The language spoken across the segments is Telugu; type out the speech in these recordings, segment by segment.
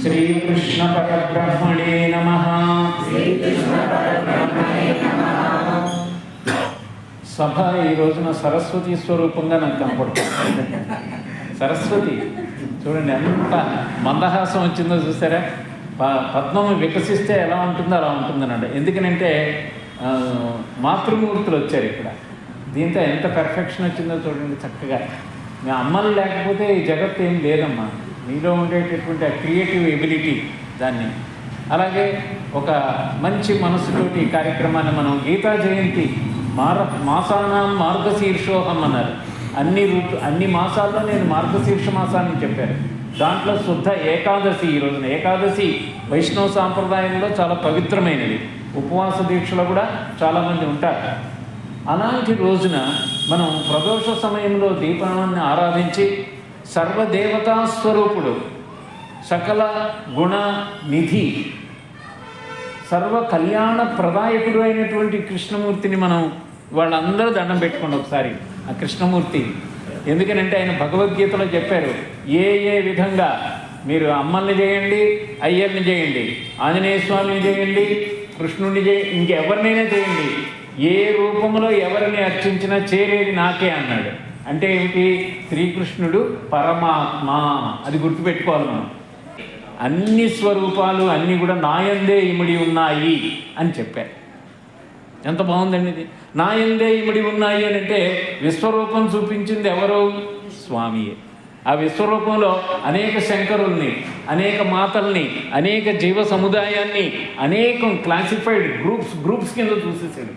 శ్రీకృష్ణ పరబ్రహ్మణే నమః. సభ ఈ రోజున సరస్వతి స్వరూపంగా నాకు కనపడుతుంది. సరస్వతి చూడండి ఎంత మందహాసం వచ్చిందో చూసారా. పద్మం వికసిస్తే ఎలా ఉంటుందో అలా ఉంటుందనండి. ఎందుకనంటే మాతృమూర్తులు వచ్చారు ఇక్కడ. దీంతో ఎంత పెర్ఫెక్షన్ వచ్చిందో చూడండి చక్కగా. మీ అమ్మలు లేకపోతే ఈ జగత్తు ఏం లేదమ్మా. మీలో ఉండేటటువంటి ఆ క్రియేటివ్ ఎబిలిటీ దాన్ని. అలాగే ఒక మంచి మనసుతోటి ఈ కార్యక్రమాన్ని మనం గీతా జయంతి మాసానాం మార్గశీర్షోహం అన్నారు. అన్ని మాసాల్లో నేను మార్గశీర్ష మాసాన్ని చెప్పాను. దాంట్లో శుద్ధ ఏకాదశి. ఈ రోజున ఏకాదశి వైష్ణవ సాంప్రదాయంలో చాలా పవిత్రమైనది. ఉపవాస దీక్షలో కూడా చాలామంది ఉంటారు. అలాంటి రోజున మనం ప్రదోష సమయంలో దీపాన్ని ఆరాధించి సర్వదేవతా స్వరూపుడు, సకల గుణ నిధి, సర్వ కళ్యాణ ప్రదాయకుడు అయినటువంటి కృష్ణమూర్తిని మనం వాళ్ళందరూ దండం పెట్టుకోండి ఒకసారి ఆ కృష్ణమూర్తి. ఎందుకనంటే ఆయన భగవద్గీతలో చెప్పారు, ఏ విధంగా మీరు అమ్మల్ని చేయండి, అయ్యర్ని చేయండి, ఆంజనేయ స్వామిని చేయండి, కృష్ణుడిని ఇంకెవరినైనా చేయండి, ఏ రూపంలో ఎవరిని అర్చించినా చేరేది నాకే అన్నాడు. అంటే ఏమిటి? శ్రీకృష్ణుడు పరమాత్మ. అది గుర్తుపెట్టుకోవాలి మనం. అన్ని స్వరూపాలు అన్నీ కూడా నాయందే ఇమిడి ఉన్నాయి అని చెప్పారు. ఎంత బాగుందండి ఇది. నాయందే ఇమిడి ఉన్నాయి అని అంటే విశ్వరూపం చూపించింది ఎవరు? స్వామియే. ఆ విశ్వరూపంలో అనేక శంకరుల్ని, అనేక మాతల్ని, అనేక జీవ సముదాయాన్ని, అనేకం క్లాసిఫైడ్ గ్రూప్స్ కింద చూసేసాడు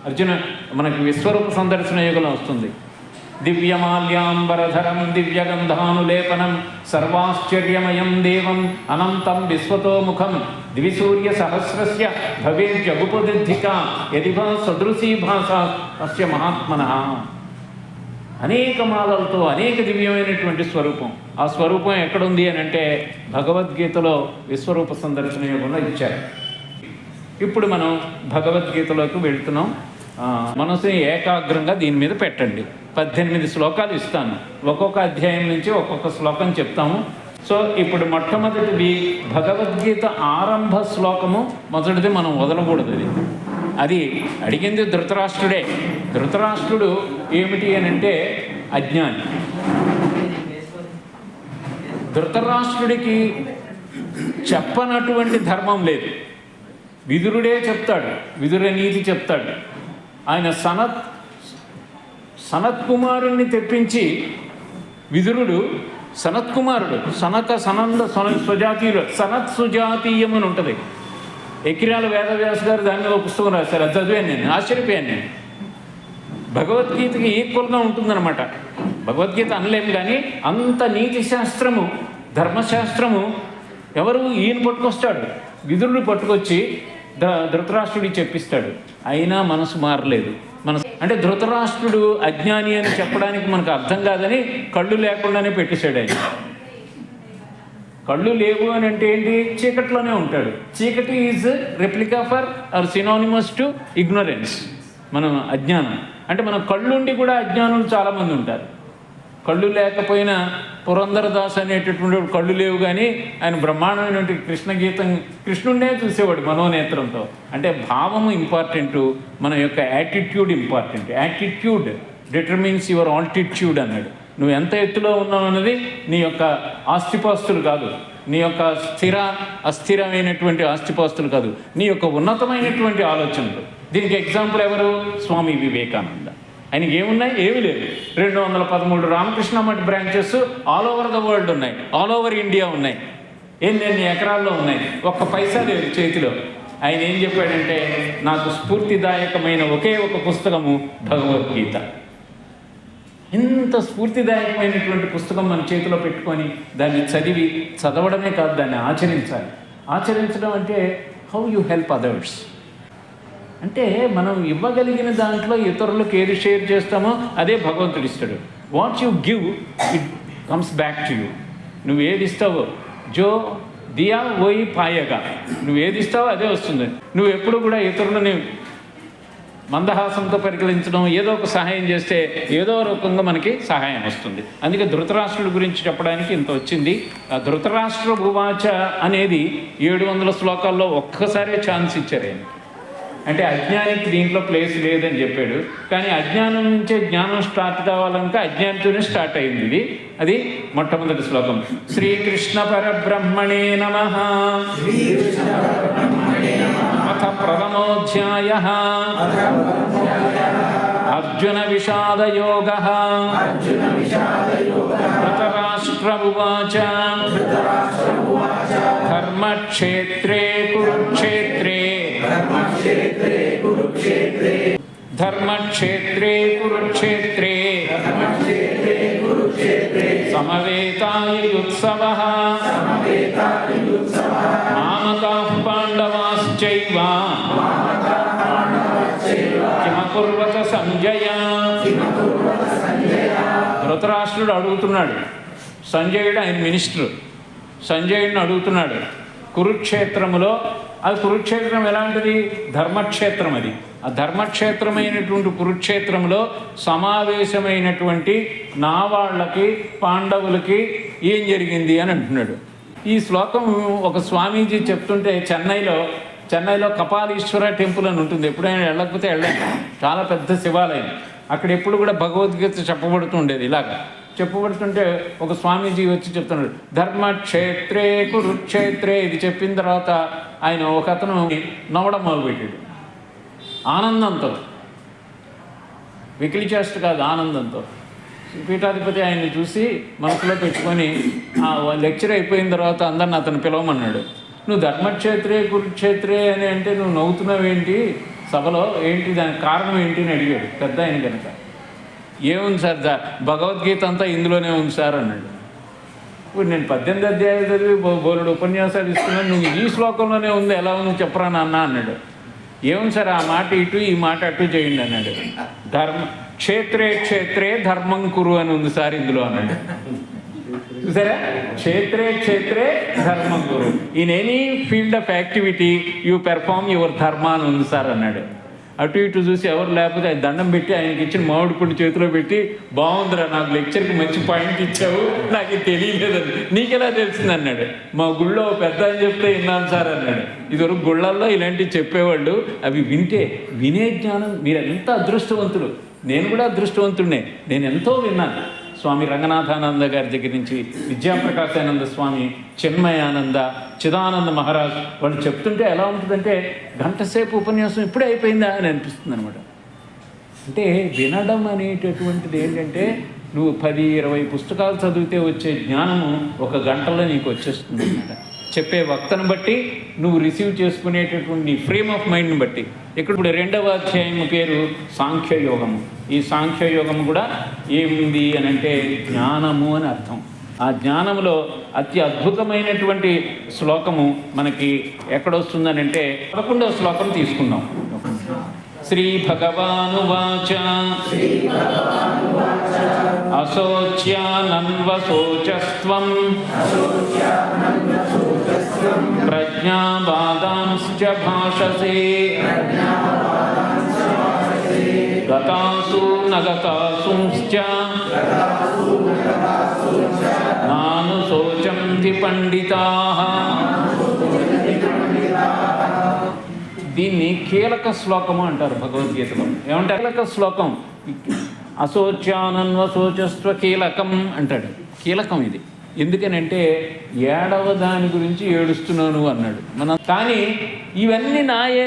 అర్జున మనకి విశ్వరూప సందర్శన యుగంలో వస్తుంది. దివ్యమాల్యాంబరధరం దివ్యగంధానులేపనం సర్వాశ్చర్యమయం దేవం అనంతం విశ్వతోముఖం దివిసూర్య సహస్రస్య భవేజ్జగుపదిధిక యదిభా సదృశీ భాష అస్య మహాత్మనః. అనేక మాలలతో అనేక దివ్యమైనటువంటి స్వరూపం. ఆ స్వరూపం ఎక్కడుంది అని అంటే భగవద్గీతలో విశ్వరూప సందర్శన యోగంలో ఇచ్చారు. ఇప్పుడు మనం భగవద్గీతలోకి వెళ్తున్నాం. మనసుని ఏకాగ్రంగా దీని మీద పెట్టండి. 18 శ్లోకాలు ఇస్తాను. ఒక్కొక్క అధ్యాయం నుంచి ఒక్కొక్క శ్లోకం చెప్తాము. సో ఇప్పుడు మొట్టమొదటిది భగవద్గీత ఆరంభ శ్లోకము. మొదటిది మనం వదలకూడదు. అది అడిగింది ధృతరాష్ట్రుడే. ధృతరాష్ట్రుడు ఏమిటి అని అంటే అజ్ఞాని. ధృతరాష్ట్రుడికి చెప్పనటువంటి ధర్మం లేదు. విదురుడే చెప్తాడు, విదుర నీతి చెప్తాడు. ఆయన సనత్కుమారుణ్ణి తెప్పించి, విదురుడు సనత్కుమారుడు, సుజాతీయం అని ఉంటుంది. ఎకిరాల వేదవ్యాస గారు దాని మీద పుస్తకం రాశారు. అది చదివాను నేను, ఆశ్చర్యపోయాను నేను. భగవద్గీతకి ఈక్వల్గా ఉంటుందన్నమాట. భగవద్గీత అనలేము కానీ అంత నీతి శాస్త్రము, ధర్మశాస్త్రము ఎవరు ఈయన పట్టుకొస్తాడు. విదురుడు పట్టుకొచ్చి ధృతరాష్ట్రుడికి చెప్పిస్తాడు. అయినా మనసు మారలేదు. అంటే ధృతరాష్ట్రుడు అజ్ఞాని అని చెప్పడానికి మనకు అర్థం కాదని కళ్ళు లేకుండానే పెట్టేశాడు ఆయన. కళ్ళు లేవు అని అంటే ఏంటి? చీకట్లోనే ఉంటాడు. చీకటి is replica for or synonymous to ignorance. మనం అజ్ఞానం అంటే మనం కళ్ళుండి కూడా అజ్ఞానులు చాలామంది ఉంటారు. కళ్ళు లేకపోయినా పురంధరదాస్ అనేటటువంటి కళ్ళు లేవు కానీ ఆయన బ్రహ్మాండమైనటువంటి కృష్ణుడినే చూసేవాడు మనోనేత్రంతో. అంటే భావము ఇంపార్టెంటు, మన యొక్క attitude important. Attitude determines your altitude అన్నాడు. నువ్వు ఎంత ఎత్తులో ఉన్నావు అన్నది నీ యొక్క ఆస్తిపాస్తులు కాదు, నీ యొక్క అస్థిరమైనటువంటి ఆస్తిపాస్తులు కాదు, నీ యొక్క ఉన్నతమైనటువంటి ఆలోచనలు. దీనికి ఎగ్జాంపుల్ ఎవరు? స్వామి వివేకానంద. ఆయనకి ఏమున్నాయి? ఏమీ లేదు. 213 Ramakrishna Math branches all over the world ఉన్నాయి, ఆల్ ఓవర్ ఇండియా ఉన్నాయి, ఎన్ని ఎకరాల్లో ఉన్నాయి. ఒక్క పైసా లేదు చేతిలో. ఆయన ఏం చెప్పాడంటే, నాకు స్ఫూర్తిదాయకమైన ఒకే ఒక పుస్తకము భగవద్గీత. ఇంత స్ఫూర్తిదాయకమైనటువంటి పుస్తకం మన చేతిలో పెట్టుకొని దాన్ని చదవడమే కాదు, దాన్ని ఆచరించాలి. ఆచరించడం అంటే హౌ యూ హెల్ప్ అదర్స్. అంటే మనం ఇవ్వగలిగిన దాంట్లో ఇతరులకు ఏది షేర్ చేస్తామో అదే భగవంతుడు ఇస్తాడు. What you give it comes back to you. నువ్వు ఏది ఇస్తావో జో దియా ఓయి పాయగా, నువ్వు ఏది ఇస్తావో అదే వస్తుంది. నువ్వు ఎప్పుడు కూడా ఇతరులని మందహాసంతో పరికలించడం, ఏదో ఒక సహాయం చేస్తే ఏదో రూపంగా మనకి సహాయం వస్తుంది. అందుకే ధృతరాష్ట్రుడి గురించి చెప్పడానికి ఇంత వచ్చింది. ఆ ధృతరాష్ట్ర భువాచ అనేది 700 శ్లోకాల్లో ఒక్కసారే ఛాన్స్ ఇచ్చారు ఆయనకి. అంటే అజ్ఞానికి దీంట్లో ప్లేస్ లేదని చెప్పాడు, కానీ అజ్ఞానం నుంచే జ్ఞానం స్టార్ట్ కావాలంటే అజ్ఞానంతోనే స్టార్ట్ అయింది ఇది. అది మొట్టమొదటి శ్లోకం. శ్రీకృష్ణ పరబ్రహ్మణే నమః అథ ప్రథమోధ్యాయః అర్జున విషాదయోగః. ధృతరాష్ట్ర ఉవాచ ధర్మక్షేత్రే కురుక్షేత్రే ధర్మక్షేత్రే కురుక్షేత్రే సమవేతాయుత్సవః మామకాః పాండవాశ్చైవ కిమకుర్వత సంజయ. ధృతరాష్ట్రుడు అడుగుతున్నాడు, సంజయుడు ఆయన మినిస్టర్, సంజయుడిని అడుగుతున్నాడు కురుక్షేత్రములో. అది కురుక్షేత్రం ఎలాంటిది? ధర్మక్షేత్రం. అది ఆ ధర్మక్షేత్రమైనటువంటి కురుక్షేత్రంలో సమావేశమైనటువంటి నా వాళ్ళకి పాండవులకి ఏం జరిగింది అని అంటున్నాడు. ఈ శ్లోకం ఒక స్వామీజీ చెప్తుంటే చెన్నైలో కపాలీశ్వర టెంపుల్ అని ఉంటుంది. ఎప్పుడైనా వెళ్ళకపోతే వెళ్ళండి, చాలా పెద్ద శివాలయం. అక్కడ ఎప్పుడు కూడా భగవద్గీత చెప్పబడుతుండేది. ఇలాగా చెప్పబడుతుంటే ఒక స్వామీజీ వచ్చి చెప్తున్నాడు, ధర్మక్షేత్రే కురుక్షేత్రే. ఇది చెప్పిన తర్వాత ఆయన ఒక అతను నవ్వడం మొదలుపెట్టాడు ఆనందంతో. వెకిలి చేష్ట కాదు, ఆనందంతో. పీఠాధిపతి ఆయన్ని చూసి మనసులో పెట్టుకొని ఆ లెక్చర్ అయిపోయిన తర్వాత అందరిని అతను పిలవమన్నాడు. నువ్వు ధర్మక్షేత్రే కురుక్షేత్రే అని అంటే నువ్వు నవ్వుతున్నావేంటి సభలో, ఏంటి దానికి కారణం ఏంటి అని అడిగాడు పెద్ద ఆయన కనుక. ఏముంది సార్, భగవద్గీత అంతా ఇందులోనే ఉంది సార్ అన్నాడు. ఇప్పుడు నేను 18 అధ్యాయాలు చదివి బోలుడు ఉపన్యాసాలు ఇస్తున్నాను, నువ్వు ఈ శ్లోకంలోనే ఉంది, ఎలా ఉంది చెప్పరా నాన్న అన్నాడు. ఏముంది సార్, ఆ మాట ఇటు ఈ మాట అటు చేయండి అన్నాడు. క్షేత్రే క్షేత్రే ధర్మం కురు అని ఉంది సార్ ఇందులో అన్నాడు. చూసారా, క్షేత్రే క్షేత్రే ధర్మం కురు. In any field of activity you perform your dharma అని ఉంది సార్ అన్నాడు. అటు ఇటు చూసి ఎవరు లేకపోతే ఆయన దండం పెట్టి ఆయనకి ఇచ్చిన మామిడి పండు చేతిలో పెట్టి, బాగుందిరా, నాకు లెక్చర్కి మంచి పాయింట్ ఇచ్చావు, నాకు తెలియలేదని. నీకెలా తెలిసింది అన్నాడు. మా గుళ్ళో పెద్ద అని చెప్తే విన్నాను సార్ అన్నాడు. ఇదివరకు గుళ్ళల్లో ఇలాంటివి చెప్పేవాళ్ళు, అవి వినే జ్ఞానం. మీరు ఎంత అదృష్టవంతులు, నేను కూడా అదృష్టవంతుడినే. నేను ఎంతో విన్నాను. స్వామి రంగనాథానంద గారి దగ్గర నుంచి విద్యాప్రకాశానంద స్వామి, చిన్మయానంద, చిదానంద మహారాజ్ వాళ్ళు చెప్తుంటే ఎలా ఉంటుందంటే గంట సేపు ఉపన్యాసం ఇప్పుడే అయిపోయిందా అని అనిపిస్తుంది అనమాట. అంటే వినడం అనేటటువంటిది ఏంటంటే నువ్వు 10-20 పుస్తకాలు చదివితే వచ్చే జ్ఞానము 1 గంటలో నీకు వచ్చేస్తుంది అన్నమాట. చెప్పే వక్తను బట్టి నువ్వు రిసీవ్ చేసుకునేటటువంటి నీ ఫ్రేమ్ ఆఫ్ మైండ్ని బట్టి. ఇప్పుడు 2వ అధ్యాయం పేరు సాంఖ్యయోగము. ఈ సాంఖ్యయోగము కూడా ఏముంది అని అంటే జ్ఞానము అని అర్థం. ఆ జ్ఞానములో అతి అద్భుతమైనటువంటి శ్లోకము మనకి ఎక్కడొస్తుందని అంటే 11వ శ్లోకం తీసుకుందాం. శ్రీ భగవానువాచ అశోచ్యానన్వశోచస్త్వం ప్రజ్ఞావాదాంశ్చ భాషసే గతాసు నగతాసుంశ్చ నాను శోచంతి పండితాః. దీన్ని కీలక శ్లోకము అంటారు భగవద్గీతలో. ఏమంటారు కీలక శ్లోకం? అశోచ్యానన్వశోచస్వ కీలకం అంటాడు. కీలకం ఇది. ఎందుకనంటే 7వ దాని గురించి ఏడుస్తున్నాను అన్నాడు. మనం కానీ ఇవన్నీ నాయే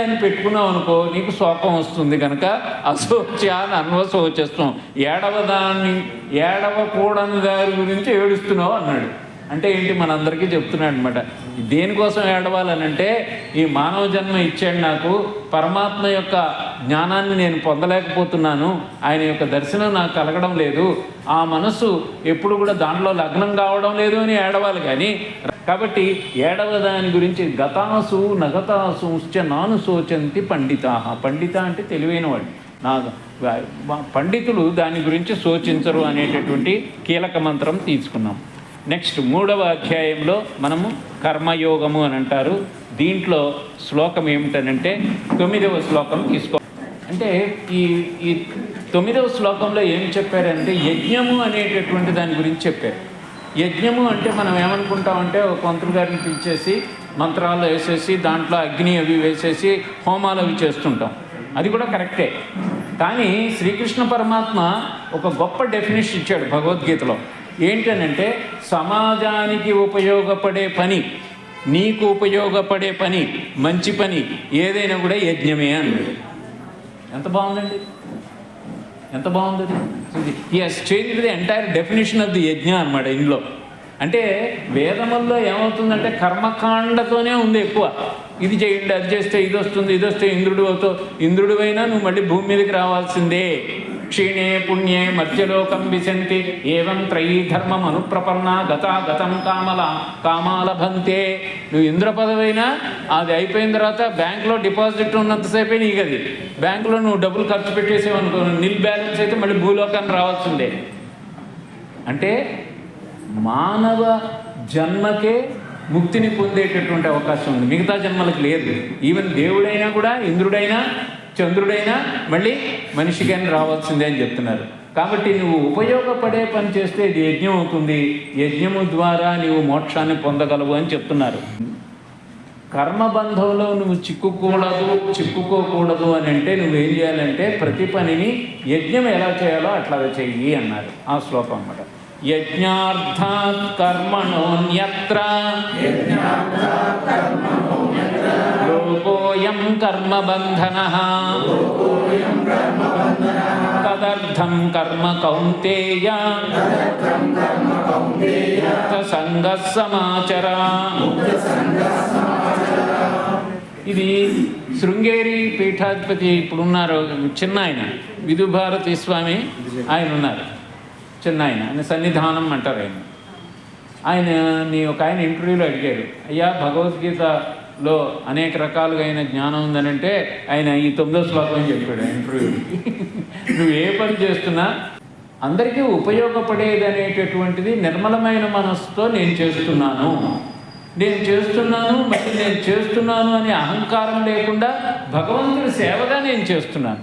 అని పెట్టుకున్నావు అనుకో, నీకు శోకం వస్తుంది. కనుక అశోచ్యాన్ అన్వశోచస్వం, 7వ కూడని దాని గురించి ఏడుస్తున్నావు అన్నాడు. అంటే ఏంటి, మనందరికీ చెప్తున్నాడు అనమాట. దేనికోసం ఏడవాలనంటే ఈ మానవ జన్మ ఇచ్చాడు నాకు, పరమాత్మ యొక్క జ్ఞానాన్ని నేను పొందలేకపోతున్నాను, ఆయన యొక్క దర్శనం నాకు కలగడం లేదు, ఆ మనస్సు ఎప్పుడు కూడా దాంట్లో లగ్నం కావడం లేదు అని ఏడవాలి. కానీ కాబట్టి 7వ దాని గురించి గతాసు నగతాసుంశ్చ నాను శోచంతి పండితాః. పండిత అంటే తెలివైన వాళ్ళు. నా పండితులు దాని గురించి శోచించరు అనేటటువంటి కీలక మంత్రం తీసుకున్నాం. నెక్స్ట్ 3వ అధ్యాయంలో మనము కర్మయోగము అని అంటారు. దీంట్లో శ్లోకం ఏమిటనంటే 9వ శ్లోకం తీసుకో. అంటే ఈ ఈ 9వ శ్లోకంలో ఏం చెప్పారంటే యజ్ఞము అనేటటువంటి దాని గురించి చెప్పారు. యజ్ఞము అంటే మనం ఏమనుకుంటామంటే ఒక పంతులు గారిని పిలిచేసి మంత్రాలు వేసేసి దాంట్లో అగ్ని అవి వేసేసి హోమాలు అవి చేస్తుంటాం. అది కూడా కరెక్టే. కానీ శ్రీకృష్ణ పరమాత్మ ఒక గొప్ప డెఫినేషన్ ఇచ్చాడు భగవద్గీతలో. ఏంటనంటే సమాజానికి ఉపయోగపడే పని, నీకు ఉపయోగపడే పని, మంచి పని ఏదైనా కూడా యజ్ఞమే అన్నాడు. ఎంత బాగుందండి, ఎంత బాగుంది. He has changed the entire definition of the యజ్ఞ అనమాట ఇందులో. అంటే వేదముల్లో ఏమవుతుందంటే కర్మకాండతోనే ఉంది ఎక్కువ. ఇది చేయండి, అది చేస్తే ఇది వస్తుంది, ఇది వస్తే ఇంద్రుడు అవుతావు, ఇంద్రుడు అయినా నువ్వు మళ్ళీ భూమి మీదకి రావాల్సిందే. క్షీణే పుణ్యే మధ్యలోకం విశంతి ఏవం త్రయీ ధర్మం అనుప్రపన్న గతం కామాలభంతే. నువ్వు ఇంద్ర పదవైనా అది అయిపోయిన తర్వాత బ్యాంకులో డిపాజిట్ ఉన్నంతసేపే నీకు అది. బ్యాంకులో నువ్వు డబ్బులు ఖర్చు పెట్టేసేవనుకో, నిల్ బ్యాలెన్స్ అయితే మళ్ళీ భూలోకాన్ని రావాల్సిందే. అంటే మానవ జన్మకే ముక్తిని పొందేటటువంటి అవకాశం ఉంది, మిగతా జన్మలకు లేదు. ఈవెన్ దేవుడైనా కూడా, ఇంద్రుడైనా చంద్రుడైనా మళ్ళీ మనిషికైనా రావాల్సిందే అని చెప్తున్నారు. కాబట్టి నువ్వు ఉపయోగపడే పని చేస్తే ఇది యజ్ఞం అవుతుంది. యజ్ఞము ద్వారా నీవు మోక్షాన్ని పొందగలవు అని చెప్తున్నారు. కర్మబంధంలో నువ్వు చిక్కుకోకూడదు అని అంటే నువ్వేం చేయాలంటే ప్రతి పనిని యజ్ఞం ఎలా చేయాలో అట్లా చెయ్యి అన్నారు. ఆ శ్లోకం అన్నమాట. యజ్ఞార్థాత్ కర్మణోన్యత్ర లోకోయం కర్మబంధనః తదర్థం కర్మ కౌంతేయ సంగః సమాచర. ఇది శృంగేరి పీఠాధిపతి ఇప్పుడున్నారు చిన్న ఆయన, విధుభారతి స్వామి ఆయన ఉన్నారు. చిన్న ఆయన సన్నిధానం అంటారు. ఆయనని ఒక ఆయన ఇంటర్వ్యూలో అడిగారు, అయ్యా భగవద్గీతలో అనేక రకాలుగా అయిన జ్ఞానం ఉందనంటే ఆయన ఈ 9వ శ్లోకం చెప్పాడు ఇంటర్వ్యూ. నువ్వు ఏ పని చేస్తున్నా అందరికీ ఉపయోగపడేది అనేటటువంటిది నిర్మలమైన మనస్సుతో నేను చేస్తున్నాను మరి నేను చేస్తున్నాను అనే అహంకారం లేకుండా భగవంతుడి సేవగా నేను చేస్తున్నాను.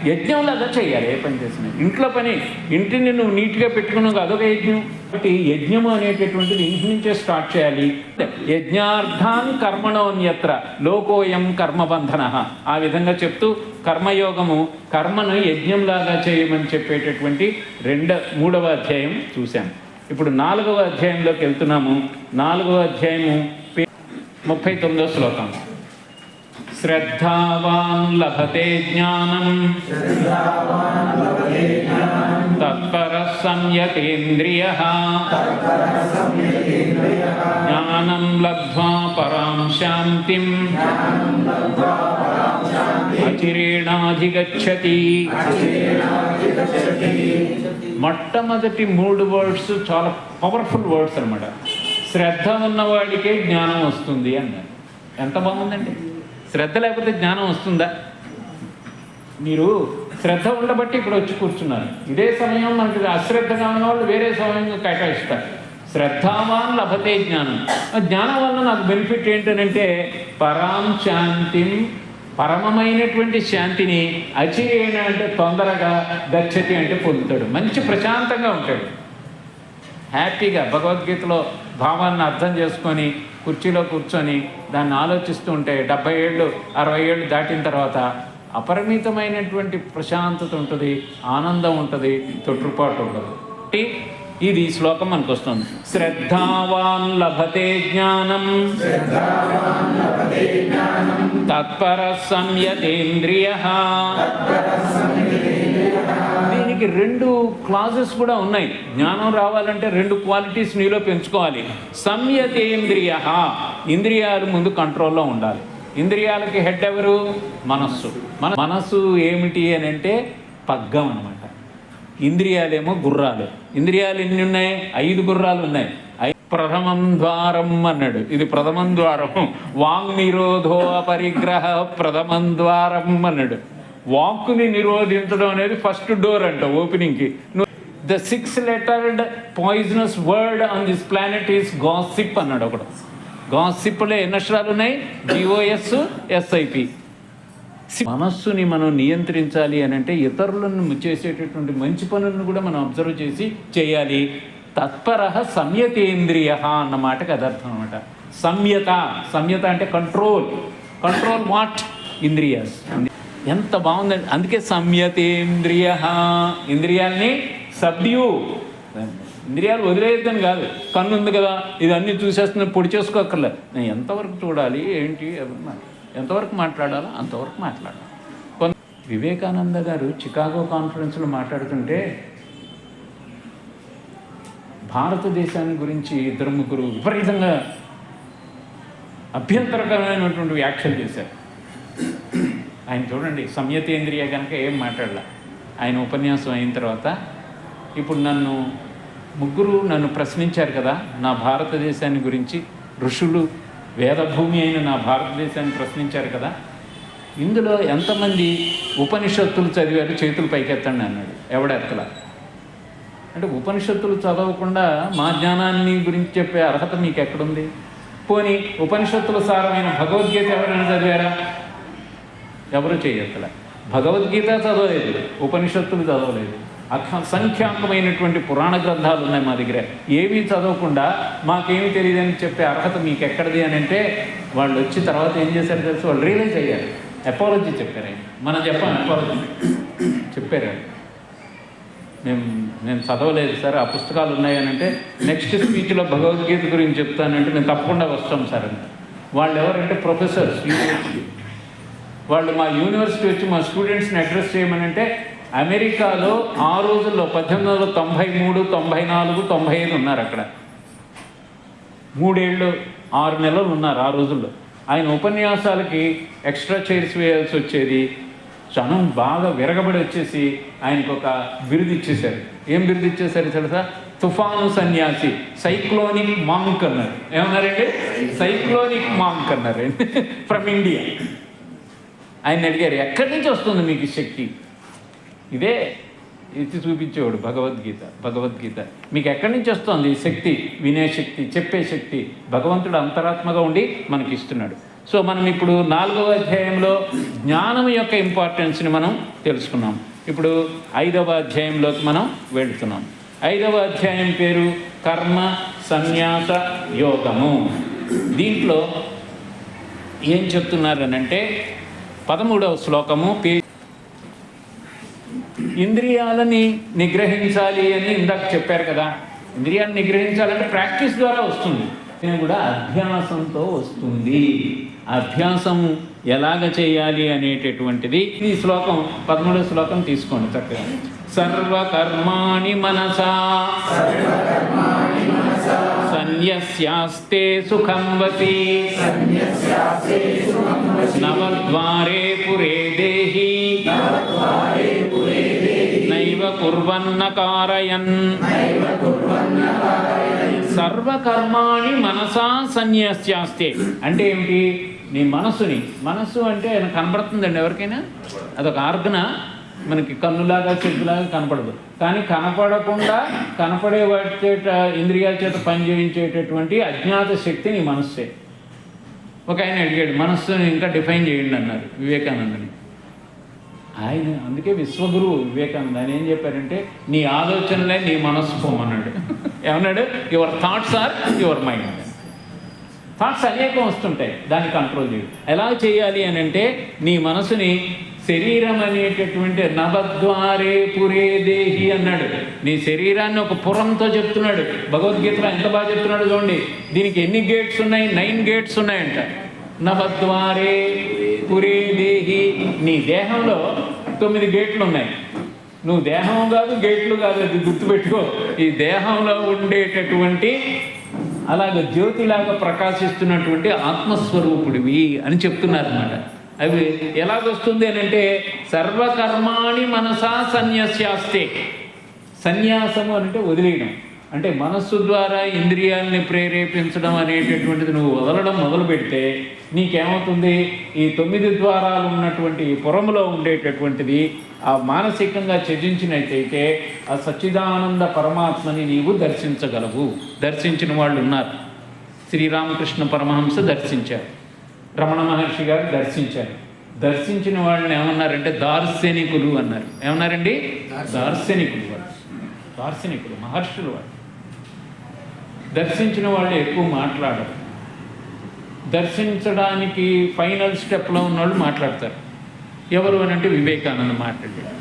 యజ్ఞంలాగా చేయాలి ఏ పని చేసినా. ఇంట్లో పని, ఇంటిని నువ్వు నీట్గా పెట్టుకున్నావు అదొక యజ్ఞం. కాబట్టి యజ్ఞము అనేటటువంటిది ఇంటి నుంచే స్టార్ట్ చేయాలి. యజ్ఞార్థాన్ కర్మణోన్యత్ర లోకోయం కర్మబంధనః. ఆ విధంగా చెప్తూ కర్మయోగము, కర్మను యజ్ఞంలాగా చేయమని చెప్పేటటువంటి 3వ అధ్యాయం చూశాం. ఇప్పుడు 4వ అధ్యాయంలోకి వెళ్తున్నాము. 4వ అధ్యాయము 39వ శ్లోకం. శ్రద్ధావాన్ లభతే జ్ఞానం తత్పరః సంయతేంద్రియః జ్ఞానం లబ్ధ్వా పరాం శాంతిం అచిరేణాధిగచ్చతి. మొట్టమొదటి 3 వర్డ్స్ చాలా పవర్ఫుల్ వర్డ్స్ అన్నమాట. శ్రద్ధ ఉన్నవాడికే జ్ఞానం వస్తుంది అన్నారు. ఎంత బాగుందండి. శ్రద్ధ లేకపోతే జ్ఞానం వస్తుందా? మీరు శ్రద్ధ ఉండబట్టి ఇక్కడ వచ్చి కూర్చున్నారు. ఇదే సమయం మనకి అశ్రద్ధగా ఉన్న వాళ్ళు వేరే సమయంగా కేటాయిస్తారు. శ్రద్ధావాన్ లభతే జ్ఞానం. జ్ఞానం వల్ల నాకు బెనిఫిట్ ఏంటనంటే పరాం శాంతిం, పరమమైనటువంటి శాంతిని, అచిరేణ అంటే తొందరగా, గచ్చతి అంటే పొందుతాడు. మంచి ప్రశాంతంగా ఉంటాడు, హ్యాపీగా భగవద్గీతలో భావాన్ని అర్థం చేసుకొని కుర్చీలో కూర్చొని దాన్ని ఆలోచిస్తూ ఉంటే 70 ఏళ్ళు 60 ఏళ్ళు దాటిన తర్వాత అపరిమితమైనటువంటి ప్రశాంతత ఉంటుంది, ఆనందం ఉంటుంది, తొట్టుపాటు ఉండదు. ఇది శ్లోకం మనకు వస్తుంది. శ్రద్ధావాన్ లభతే జ్ఞానం తత్పరః సంయతేంద్రియః. దీనికి 2 క్లాజెస్ కూడా ఉన్నాయి. జ్ఞానం రావాలంటే 2 క్వాలిటీస్ నీలో పెంచుకోవాలి. సంయతేంద్రియః, ఇంద్రియాలు ముందు కంట్రోల్లో ఉండాలి. ఇంద్రియాలకి హెడ్ ఎవరు? మనస్సు. మనస్సు ఏమిటి అని అంటే పగ్గం అన్నమాట. ఇంద్రియాలేమో గుర్రాలు. ఇంద్రియాలు ఎన్ని ఉన్నాయి? 5 గుర్రాలు ఉన్నాయి. ప్రథమం ద్వారం అన్నాడు. ఇది ప్రథమం ద్వారం. వాంగ్ నిరోధో అపరిగ్రహ ప్రథమం ద్వారం అన్నాడు. వాక్కుని నిరోధించడం అనేది ఫస్ట్ డోర్ అంట ఓపెనింగ్కి. The 6-lettered poisonous word on this planet is gossip అన్నాడు ఒకడు. గాసిప్లో ఎన్ని అక్షరాలు ఉన్నాయి? GOSSIP. మనస్సుని మనం నియంత్రించాలి అని అంటే ఇతరులను చేసేటటువంటి మంచి పనులను కూడా మనం అబ్జర్వ్ చేసి చేయాలి. తత్పర సంయతేంద్రియ అన్న మాటకి అది అర్థం అనమాట. సంయత అంటే కంట్రోల్ వాట్ ఇంద్రియాస్. ఎంత బాగుందండి. అందుకే సంయతేంద్రియ, ఇంద్రియాల్ని సబ్డ్యూ. ఇంద్రియాలు వదిలేయద్దని కాదు. కన్ను ఉంది కదా, ఇది అన్నీ చూసేస్తుంది, పొడి చేసుకోక్కర్లేదు. నేను ఎంతవరకు చూడాలి ఏంటి, ఎంతవరకు మాట్లాడాలో అంతవరకు మాట్లాడాలి. వివేకానంద గారు చికాగో కాన్ఫరెన్స్లో మాట్లాడుతుంటే భారతదేశాన్ని గురించి 2-3 విపరీతంగా అభ్యంతరకరమైనటువంటి వ్యాఖ్యలు చేశారు. ఆయన చూడండి, సంయతేంద్రియ కనుక ఏం మాట్లాడాల. ఆయన ఉపన్యాసం అయిన తర్వాత ఇప్పుడు ముగ్గురు నన్ను ప్రశ్నించారు కదా నా భారతదేశాన్ని గురించి, ఋషులు వేదభూమి అయిన నా భారతదేశాన్ని ప్రశ్నించారు కదా, ఇందులో ఎంతమంది ఉపనిషత్తులు చదివారు చేతులు పైకెత్తండి అన్నాడు. ఎవడెత్తలా. అంటే ఉపనిషత్తులు చదవకుండా మా జ్ఞానాన్ని గురించి చెప్పే అర్హత మీకు ఎక్కడుంది? పోనీ ఉపనిషత్తుల సారమైన భగవద్గీత ఎవరైనా చదివారా? ఎవరు చేయెత్తలా. భగవద్గీత చదవలేదు, ఉపనిషత్తులు చదవలేదు. అసంఖ్యాకమైనటువంటి పురాణ గ్రంథాలు ఉన్నాయి మా దగ్గర. ఏమీ చదవకుండా మాకేమీ తెలియదని చెప్పే అర్హత మీకు ఎక్కడిది అని అంటే, వాళ్ళు వచ్చి తర్వాత ఏం చేశారు తెలుసు, వాళ్ళు రియలైజ్ అయ్యారు. అపాలజీ చెప్పారు. ఆయన మనం చెప్పాను అపాలజీ చెప్పారు. నేను చదవలేదు సార్, ఆ పుస్తకాలు ఉన్నాయని అంటే, నెక్స్ట్ స్పీచ్లో భగవద్గీత గురించి చెప్తానంటే నేను తప్పకుండా వస్తాం సార్ అని. వాళ్ళు ఎవరంటే ప్రొఫెసర్స్ యూనివర్సిటీ వాళ్ళు. మా యూనివర్సిటీ వచ్చి మా స్టూడెంట్స్ని అడ్రస్ చేయమని అంటే, అమెరికాలో ఆ రోజుల్లో 1893, 94, 95 ఉన్నారు అక్కడ. 3 ఏళ్ళు 6 నెలలు ఉన్నారు ఆ రోజుల్లో. ఆయన ఉపన్యాసాలకి ఎక్స్ట్రా చైర్స్ వేయాల్సి వచ్చేది. జనం బాగా విరగబడి వచ్చేసి ఆయనకు ఒక బిరుదు ఇచ్చేశారు. ఏం బిరుదు ఇచ్చేశారు తెలుసా? తుఫాను సన్యాసి, సైక్లోనిక్ మాంక్ అన్నారు. ఏమన్నారండి? సైక్లోనిక్ మాంక్ అన్నారు ఫ్రమ్ ఇండియా. ఆయన అడిగారు, ఎక్కడి నుంచి వస్తుంది మీకు శక్తి? ఇదే ఎత్తి చూపించేవాడు భగవద్గీత మీకు ఎక్కడి నుంచి వస్తుంది ఈ శక్తి? వినే శక్తి, చెప్పే శక్తి భగవంతుడు అంతరాత్మగా ఉండి మనకి ఇస్తున్నాడు. సో మనం ఇప్పుడు 4వ అధ్యాయంలో జ్ఞానం యొక్క ఇంపార్టెన్స్ని మనం తెలుసుకున్నాం. ఇప్పుడు 5వ అధ్యాయంలోకి మనం వెళుతున్నాం. 5వ అధ్యాయం పేరు కర్మ సన్యాస యోగము. దీంట్లో ఏం చెప్తున్నారనంటే 13వ శ్లోకము ఇంద్రియాలని నిగ్రహించాలి అని ఇందాక చెప్పారు కదా. ఇంద్రియాలను నిగ్రహించాలంటే ప్రాక్టీస్ ద్వారా వస్తుంది, ఇది కూడా అభ్యాసంతో వస్తుంది. అభ్యాసం ఎలాగ చేయాలి అనేటటువంటిది ఈ శ్లోకం 13వ శ్లోకం తీసుకోండి చక్కగా. సర్వకర్మాణి మనసా సన్యస్యాస్తే సుఖం వసి నవద్వారే పురే దేహి నైవ కుర్వన్న కారయన్. సర్వకర్మాణి మనసా సన్యస్యాస్తే అంటే ఏమిటి? నీ మనస్సు అంటే ఆయన కనపడుతుందండి ఎవరికైనా? అదొక ఆర్గన. మనకి కన్నులాగా చెట్టులాగా కనపడదు, కానీ కనపడకుండా కనపడే వాటి చేత ఇంద్రియాల చేత పనిచేయించేటటువంటి అజ్ఞాత శక్తి నీ మనస్సే. ఒక ఆయన అడిగాడు, మనస్సుని ఇంకా డిఫైన్ చేయండి అన్నారు వివేకానందని. ఆయన అందుకే విశ్వగురువు వివేకానంద. ఆయన ఏం చెప్పారంటే, నీ ఆలోచనలే నీ మనస్సు పోమన్నాడు. ఏమన్నాడు? Your thoughts are your mind. Thoughts అనేకం వస్తుంటాయి, దాన్ని కంట్రోల్ చేయడు. ఎలా చేయాలి అని అంటే, నీ మనసుని శరీరం అనేటటువంటి నవద్వారే పురే దేహి అన్నాడు. నీ శరీరాన్ని ఒక పురంతో చెప్తున్నాడు. భగవద్గీతలో ఎంత బాగా చెప్తున్నాడు చూడండి. దీనికి ఎన్ని గేట్స్ ఉన్నాయి? 9 గేట్స్ ఉన్నాయంట. నవద్వారే పురే దేహి. నీ దేహంలో 9 గేట్లు ఉన్నాయి. నువ్వు దేహం కాదు, గేట్లు కాదు, అది గుర్తుపెట్టుకో. ఈ దేహంలో ఉండేటటువంటి అలాగ జ్యోతిలాగా ప్రకాశిస్తున్నటువంటి ఆత్మస్వరూపుడివి అని చెప్తున్నారు అన్నమాట. అవి ఎలాగొస్తుంది అని అంటే, సర్వకర్మాణి మనసా సన్యస్యాస్తే. సన్యాసము అంటే వదిలేయడం, అంటే మనస్సు ద్వారా ఇంద్రియాలని ప్రేరేపించడం అనేటటువంటిది నువ్వు వదలడం మొదలు పెడితే నీకేమవుతుంది? ఈ 9 ద్వారాలు ఉన్నటువంటి ఈ పురములో ఉండేటటువంటిది ఆ మానసికంగా త్యజించినట్టయితే ఆ సచ్చిదానంద పరమాత్మని నీవు దర్శించగలవు. దర్శించిన వాళ్ళు ఉన్నారు. శ్రీరామకృష్ణ పరమహంస దర్శించారు, రమణ మహర్షి గారు దర్శించారు, దర్శించిన వాళ్ళని ఏమన్నారంటే దార్శనికులు అన్నారు. ఏమన్నారండి? దార్శనికులు. వాళ్ళు దార్శనికులు, మహర్షులు. వాళ్ళు దర్శించిన వాళ్ళు ఎక్కువ మాట్లాడరు. దర్శించడానికి ఫైనల్ స్టెప్లో ఉన్నవాళ్ళు మాట్లాడతారు. ఎవరు అని అంటే వివేకానంద మాట్లాడాడు.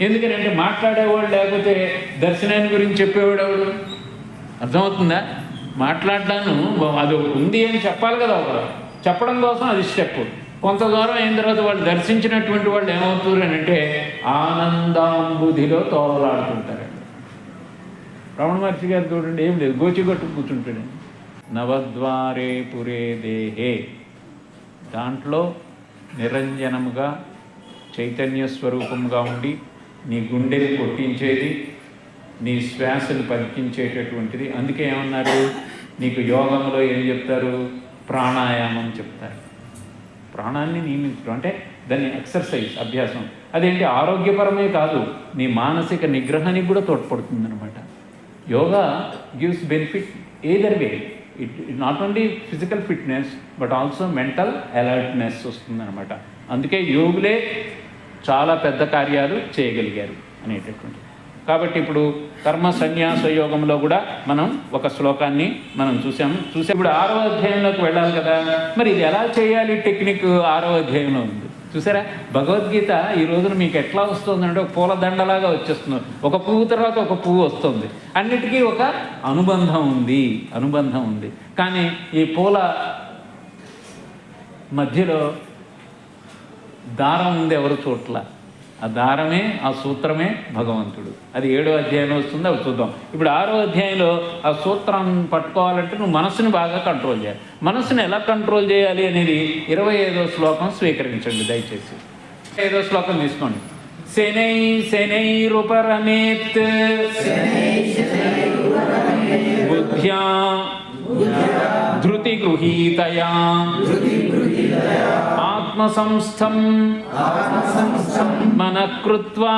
ఎందుకనంటే మాట్లాడేవాళ్ళు లేకపోతే దర్శనాన్ని గురించి చెప్పేవాడు ఎవడు? అర్థమవుతుందా? మాట్లాడడాను అది ఉంది అని చెప్పాలి కదా, ఒకరు చెప్పడం కోసం అది స్టెప్. కొంత దూరం అయిన తర్వాత వాళ్ళు దర్శించినటువంటి వాళ్ళు ఏమవుతారు అని అంటే ఆనందాంబుధిలో తోలలాడుతుంటారు. రమణ మహర్షి గారు చూడండి, ఏం లేదు, గోచిగట్టు కూర్చుంటాడు. నవద్వారే పురే దేహే, దాంట్లో నిరంజనముగా చైతన్య స్వరూపంగా ఉండి నీ గుండెని కొట్టించేది, నీ శ్వాసను పలికించేటటువంటిది. అందుకే ఏమన్నారు, నీకు యోగంలో ఏం చెప్తారు? ప్రాణాయామం చెప్తారు. ప్రాణాన్ని నియమించడం అంటే దాన్ని ఎక్సర్సైజ్, అభ్యాసం. అదేంటి, ఆరోగ్యపరమే కాదు, నీ మానసిక నిగ్రహానికి కూడా తోడ్పడుతుందన్నమాట. Yoga gives benefit either way. It not only physical fitness but also mental alertness వస్తుందన్నమాట. అందుకే యోగులే చాలా పెద్ద కార్యాలు చేయగలిగారు అనేటటువంటి. కాబట్టి ఇప్పుడు కర్మ సన్యాస యోగంలో కూడా మనం ఒక శ్లోకాన్ని మనం చూసాము. ఇప్పుడు 6వ అధ్యాయంలోకి వెళ్ళాలి కదా. మరి ఇది ఎలా చేయాలి టెక్నిక్ 6వ అధ్యాయంలో ఉంది. చూసారా, భగవద్గీత ఈ రోజున మీకు ఎట్లా వస్తుందంటే ఒక పూలదండలాగా వచ్చేస్తుంది. ఒక పువ్వు తర్వాత ఒక పువ్వు వస్తుంది. అన్నిటికీ ఒక అనుబంధం ఉంది. కానీ ఈ పూల మధ్యలో దారం ఉంది, ఎవరు చోట్ల. ఆ దారమే, ఆ సూత్రమే భగవంతుడు. అది 7వ అధ్యాయంలో వస్తుంది, అవి చూద్దాం. ఇప్పుడు 6వ అధ్యాయంలో ఆ సూత్రం పట్టుకోవాలంటే నువ్వు మనసుని బాగా కంట్రోల్ చేయాలి. మనసుని ఎలా కంట్రోల్ చేయాలి అనేది 25వ శ్లోకం స్వీకరించండి దయచేసి. 25వ శ్లోకం తీసుకోండి. శనైరుపరమేత్ బుద్ధ్యా ధృతి గృహీతయా ఆత్మసంస్థం మనఃకృత్వా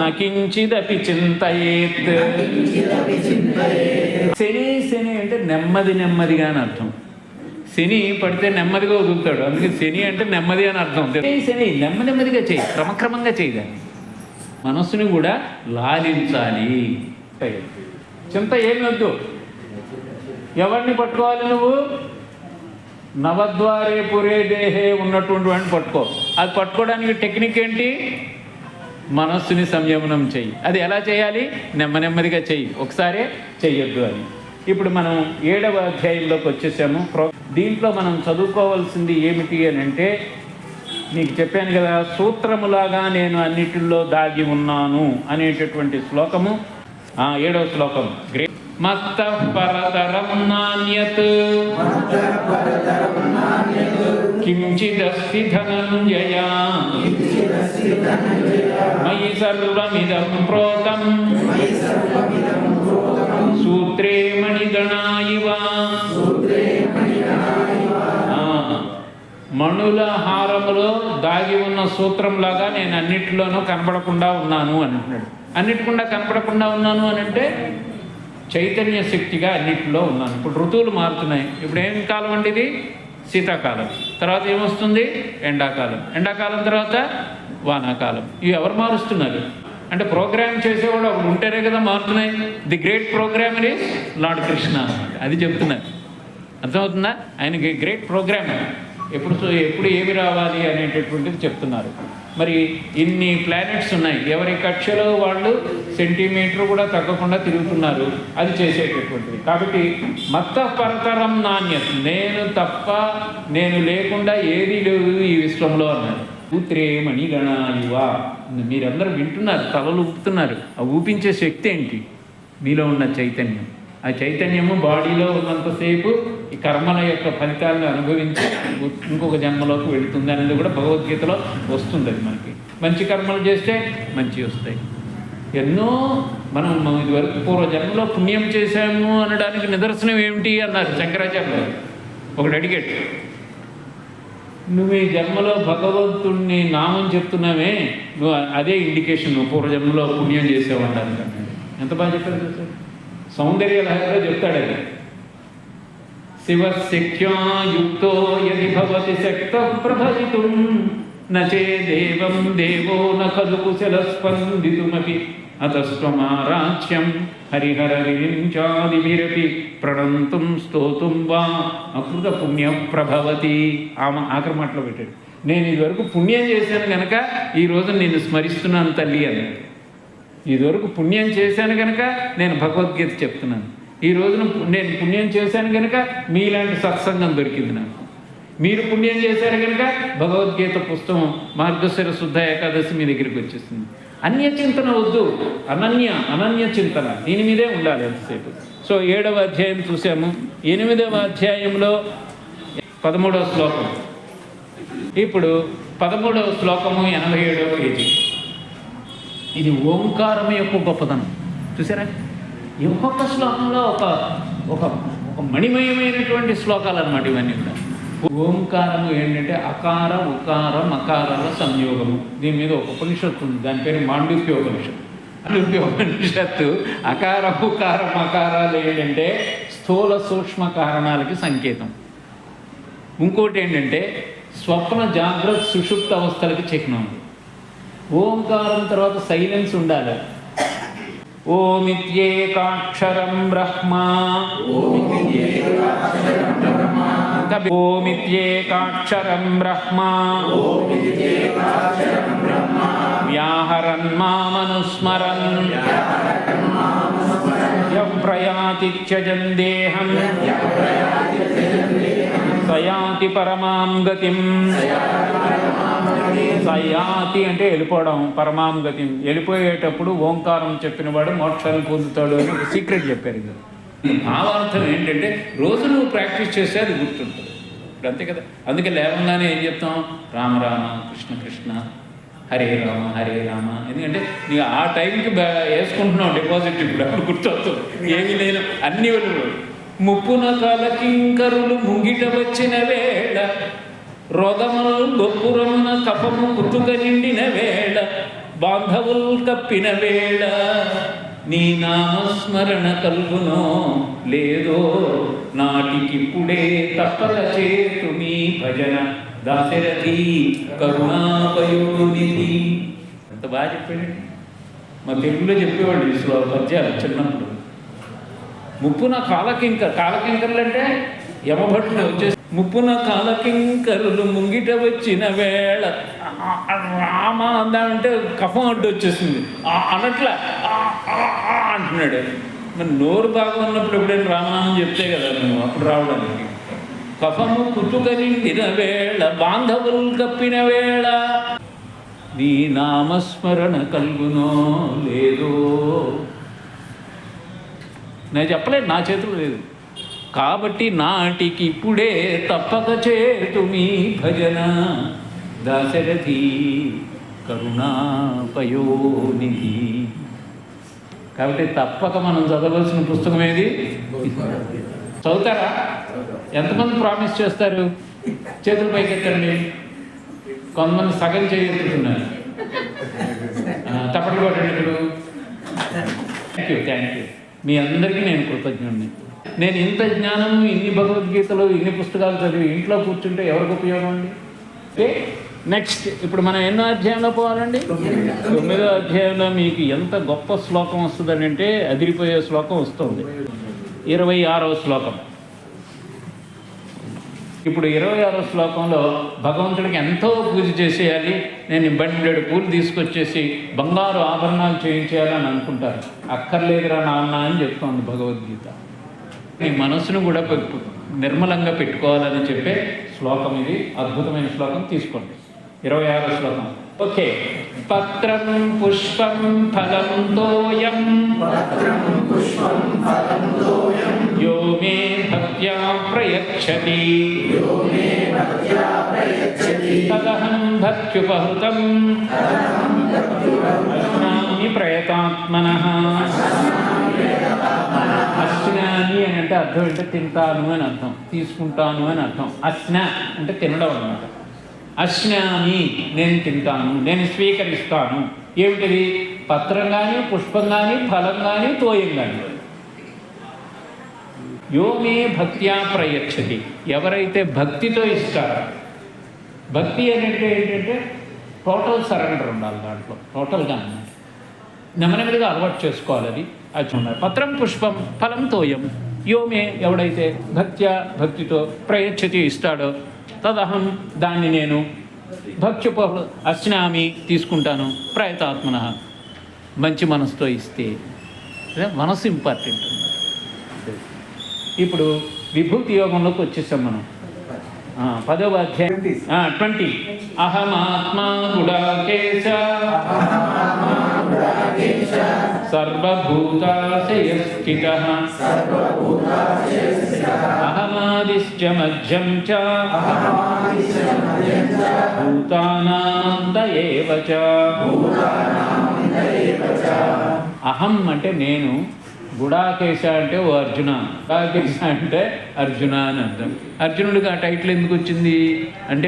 నకించిదపి చింతయేత్. శని అంటే నెమ్మదిగా అని అర్థం. శని పడితే నెమ్మదిగా వదులుతాడు, అందుకే శని అంటే నెమ్మది అని అర్థం. శని నెమ్మదిగా చేయి, క్రమక్రమంగా చేయదాన్ని. మనస్సుని కూడా లాలించాలి. చింత ఏమి వద్దు. ఎవరిని పట్టుకోవాలి నువ్వు? నవద్వారే పురే దేహే ఉన్నటువంటి వాడిని పట్టుకో. అది పట్టుకోవడానికి టెక్నిక్ ఏంటి? మనస్సుని సంయమనం చెయ్యి. అది ఎలా చేయాలి? నెమ్మదిగా చెయ్యి, ఒకసారి చెయ్యొద్దు అని. ఇప్పుడు మనం 7వ అధ్యాయంలోకి వచ్చేసాము. దీంట్లో మనం చదువుకోవాల్సింది ఏమిటి అని అంటే, నీకు చెప్పాను కదా, సూత్రములాగా నేను అన్నిటిల్లో దాగి ఉన్నాను అనేటటువంటి శ్లోకము 7వ శ్లోకం. గ్రేట్. మత్తః పరతరం నాన్యత్ కించిదస్తి ధనంజయ మయి సర్వమిదం ప్రోతం సూత్రే మణిగణా ఇవ. మణుల హారములో దాగి ఉన్న సూత్రంలాగా నేను అన్నిటిలోనూ కనపడకుండా ఉన్నాను అంటున్నాడు. అన్నిటికుండా కనపడకుండా ఉన్నాను అని అంటే చైతన్య శక్తిగా అన్నింటిలో ఉన్నాను. ఇప్పుడు ఋతువులు మారుతున్నాయి. ఇప్పుడు ఏం కాలం అండి ఇది? శీతాకాలం. తర్వాత ఏమొస్తుంది? ఎండాకాలం తర్వాత వానాకాలం. ఇవి ఎవరు మారుస్తున్నారు అంటే ప్రోగ్రామ్ చేసేవాడు ఒకడు ఉంటేనే కదా మారుతున్నాయి. The great programmer is lord Krishna అన్నమాట. అది చెప్తున్నారు. అర్థమవుతుందా? ఆయనకి గ్రేట్ ప్రోగ్రామ్ ఎప్పుడు ఏమి రావాలి అనేటటువంటిది చెప్తున్నారు. మరి ఇన్ని ప్లానెట్స్ ఉన్నాయి, ఎవరి కక్షలో వాళ్ళు సెంటీమీటర్ కూడా తగ్గకుండా తిరుగుతున్నారు. అది చేసేటటువంటిది. కాబట్టి మత్తః పరతరం నాణ్యత, నేను తప్ప నేను లేకుండా ఏది లేదు ఈ విశ్వంలో అన్నాడు. సూత్రే మణిగణా ఇవ. మీరందరూ వింటున్నారు, తలలు ఊపుతున్నారు. ఆ ఊపించే శక్తి ఏంటి? మీలో ఉన్న చైతన్యం. ఆ చైతన్యము బాడీలో ఉన్నంతసేపు ఈ కర్మల యొక్క ఫలితాలను అనుభవించి ఇంకొక జన్మలోకి వెళుతుంది అనేది కూడా భగవద్గీతలో వస్తుంది. అది మనకి మంచి కర్మలు చేస్తే మంచి వస్తాయి. ఎన్నో మనం ఇదివరకు పూర్వజన్మలో పుణ్యం చేశాము అనడానికి నిదర్శనం ఏమిటి అన్నారు శంకరాచార్య. ఒకడు అడిగాడు, నువ్వు ఈ జన్మలో భగవంతుణ్ణి నామం చెప్తున్నావే, నువ్వు అదే ఇండికేషన్ నువ్వు పూర్వజన్మలో పుణ్యం చేసావంటారు. ఎంత బాగా చెప్పారు సార్. సౌందర్య లహరిలో చెప్తాడు అది. శివశక్త్యా యుక్తో యది భవతి శక్తః ప్రభవితుం న చేదేవం దేవో న ఖలు కుశలస్పందితుమపి అతస్త్వమారాధ్యం హరిహరవిరించాదిభిరపి ప్రణంతుం స్తోతుం వా అకృత పుణ్య ప్రభవతి. ఆమె ఆఖరి మాటలో పెట్టాడు, నేను ఇదివరకు పుణ్యం చేశాను కనుక ఈరోజు నేను స్మరిస్తున్నాను తల్లి అన్నాడు. ఇదివరకు పుణ్యం చేశాను కనుక నేను భగవద్గీత చెప్తున్నాను. ఈ రోజున నేను పుణ్యం చేశాను కనుక మీలాంటి సత్సంగం దొరికింది నాకు. మీరు పుణ్యం చేశారు కనుక భగవద్గీత పుస్తకం మార్గశిర శుద్ధ ఏకాదశి మీ దగ్గరికి వచ్చేస్తుంది. అన్య చింతన వద్దు, అనన్య చింతన దీని మీదే ఉండాలి ఎంతసేపు. సో 7వ అధ్యాయం చూసాము. 8వ అధ్యాయంలో 13వ శ్లోకం. ఇప్పుడు 13వ శ్లోకము 87వ పేజీ. ఇది ఓంకారం యొక్క గొప్పతనం చూసారా. ఈ ఒక్కొక్క శ్లోకంలో ఒక ఒక ఒక మణిమయమైనటువంటి శ్లోకాలు అన్నమాట ఇవన్నీ కూడా. ఓంకారము ఏంటంటే అకార ఉకార మకారాల సంయోగము. దీని మీద ఒక ఉపనిషత్తు ఉంది, దాని పేరు మాండుక్యోపనిషత్తు. మాండుక్యోపనిషత్తు అకార ఉకార మకారాలు ఏంటంటే స్థూల సూక్ష్మ కారణాలకి సంకేతం. ఇంకోటి ఏంటంటే స్వప్న జాగ్రత్త సుషుప్త అవస్థలకి చిహ్నం. ఓంకారం తర్వాత సైలెన్స్ ఉండాలి. ఓమిత్యేకాక్షరం బ్రహ్మ, ఓమిత్యేకాక్షరం బ్రహ్మ వ్యాహరన్ మామనుస్మరన్ యప్రయాతి త్యజన్ దేహం సయాతి పరమాం గతిం. సయాతి అంటే వెళ్ళిపోవడం, పరమాం గతిం వెళ్ళిపోయేటప్పుడు ఓంకారం చెప్పిన వాడు మోక్షాన్ని పొందుతాడు అని ఒక సీక్రెట్ చెప్పారు కదా. భావార్థం ఏంటంటే రోజు నువ్వు ప్రాక్టీస్ చేస్తే అది గుర్తుంటుంది. ఇప్పుడు అంతే కదా. అందుకే లేవంగానే ఏం చెప్తాం, రామ రామ కృష్ణ కృష్ణ హరే రామ హరే రామ. ఎందుకంటే నీకు ఆ టైంకి వేసుకుంటున్నావు డిపాజిట్. ఇప్పుడు అప్పుడు గుర్తొస్తుంది ఏమీ లేను అన్ని వెళ్ళు. ముప్పున కాలకింకరులు ముంగిట వచ్చిన వేళ, రోగములు గొప్పురమున కపము కుతుక నిండిన వేళ, బాంధవులు కప్పిన వేళ, నీ నామస్మరణ కల్గునో లేదో నాటికిప్పుడే తప్పక చేతు నీ భజన దాశరథి కరుణాపయోనిధి. అంత బాగా చెప్పాడండి. మా తెలుగులో చెప్పేవాళ్ళు ఈ పద్యాలు చిన్నప్పుడు. ముప్పున కాలకింకర్లు అంటే యమభట్టులు వచ్చేసి ముప్పున కాలకింకరులు ముంగిట వచ్చిన వేళ రామ అందామంటే కఫం అడ్డు వచ్చేసింది అన్నట్లా అంటున్నాడు. మరి నోరు బాగా ఉన్నప్పుడు ఎప్పుడైనా రామనామం చెప్తే కదా నువ్వు అప్పుడు రావడానికి. కఫము కుతుక నిండిన వేళ, బాంధవులు కప్పిన వేళ, నీ నామస్మరణ కల్గునో లేదో. నేను చెప్పలేదు, నా చేతులు లేదు. కాబట్టి నాటికి ఇప్పుడే తప్పక చేతు మీ భజన దాశరథి కరుణాపయోనిధి. కాబట్టి తప్పక మనం చదవలసిన పుస్తకం ఏది? చదువుతారా? ఎంతమంది ప్రామిస్ చేస్తారు? చేతులు పైకెత్తండి. కొంతమంది సగం చేయగలుగుతున్నారు. తప్పట్లు కొట్టండి. ఇప్పుడు థ్యాంక్ యూ మీ అందరికీ నేను కృతజ్ఞుడిని. నేను ఇంత జ్ఞానం, ఇన్ని భగవద్గీతలు, ఇన్ని పుస్తకాలు చదివి ఇంట్లో కూర్చుంటే ఎవరికి ఉపయోగం అండి? ఓకే, నెక్స్ట్ ఇప్పుడు మనం ఎన్నో అధ్యాయంలో పోవాలండి? 9వ అధ్యాయంలో మీకు ఎంత గొప్ప శ్లోకం వస్తుందని అంటే అదిరిపోయే శ్లోకం వస్తుంది. 26వ శ్లోకం. ఇప్పుడు 26వ శ్లోకంలో భగవంతుడికి ఎంతో పూజ చేసేయాలి, నేను బండెడు పూలు తీసుకొచ్చేసి బంగారు ఆభరణాలు చేయించేయాలని అనుకుంటారు. అక్కర్లేదురా నాన్న అని చెప్తోంది భగవద్గీత. నీ మనసును కూడా నిర్మలంగా పెట్టుకోవాలని చెప్పే శ్లోకం ఇది. అద్భుతమైన శ్లోకం, తీసుకోండి. 26వ శ్లోకం. ఓకే. పత్రం పుష్పం ఫలం తోయం యో మే భక్త్యా ప్రయచ్చతి తదహం భక్త్యుపహృతం అశ్నామి ప్రయతాత్మనః. అశ్నాని అని అంటే అర్థం అంటే తింటాను అని అర్థం, తీసుకుంటాను అని అర్థం. అశ్న అంటే తినడం అన్నమాట. అశ్నామి నేను తింటాను, నేను స్వీకరిస్తాను. ఏమిటిది? పత్రం కానీ, పుష్పం కానీ, ఫలం కానీ, తోయం కానీ. యో మే భక్త్యా ప్రయచ్చతి, ఎవరైతే భక్తితో ఇస్తారో. భక్తి అనేది ఏంటంటే టోటల్ సరెండర్ ఉండాలి దాంట్లో, టోటల్గా అన్నమాట. నెమ్మదిగా అలవాటు చేసుకోవాలి అది. అది చూడాలి. పత్రం పుష్పం ఫలం తోయం, యోమే ఎవడైతే భక్తితో ప్రయచ్చతి ఇస్తాడో, తదహం దాన్ని నేను భక్ష్యుప అశ్నామి తీసుకుంటాను, ప్రయతాత్మన మంచి మనసుతో ఇస్తే. మనసు ఇంపార్టెంట్ అన్నమాట. ఇప్పుడు విభూతి యోగంలోకి వచ్చేసాం మనం. 10వ అధ్యాయం 20. అహమాత్మా గుడాకేశ సర్వభూతాశయస్థితః అహమాదిశ్చ మధ్యం చ భూతానామంత ఏవ చ. అహం అంటే నేను, గుడాకేశ అంటే ఓ అర్జున, గుడాకేశ అంటే అర్జున అని అర్థం. అర్జునుడికి ఆ టైటిల్ ఎందుకు వచ్చింది అంటే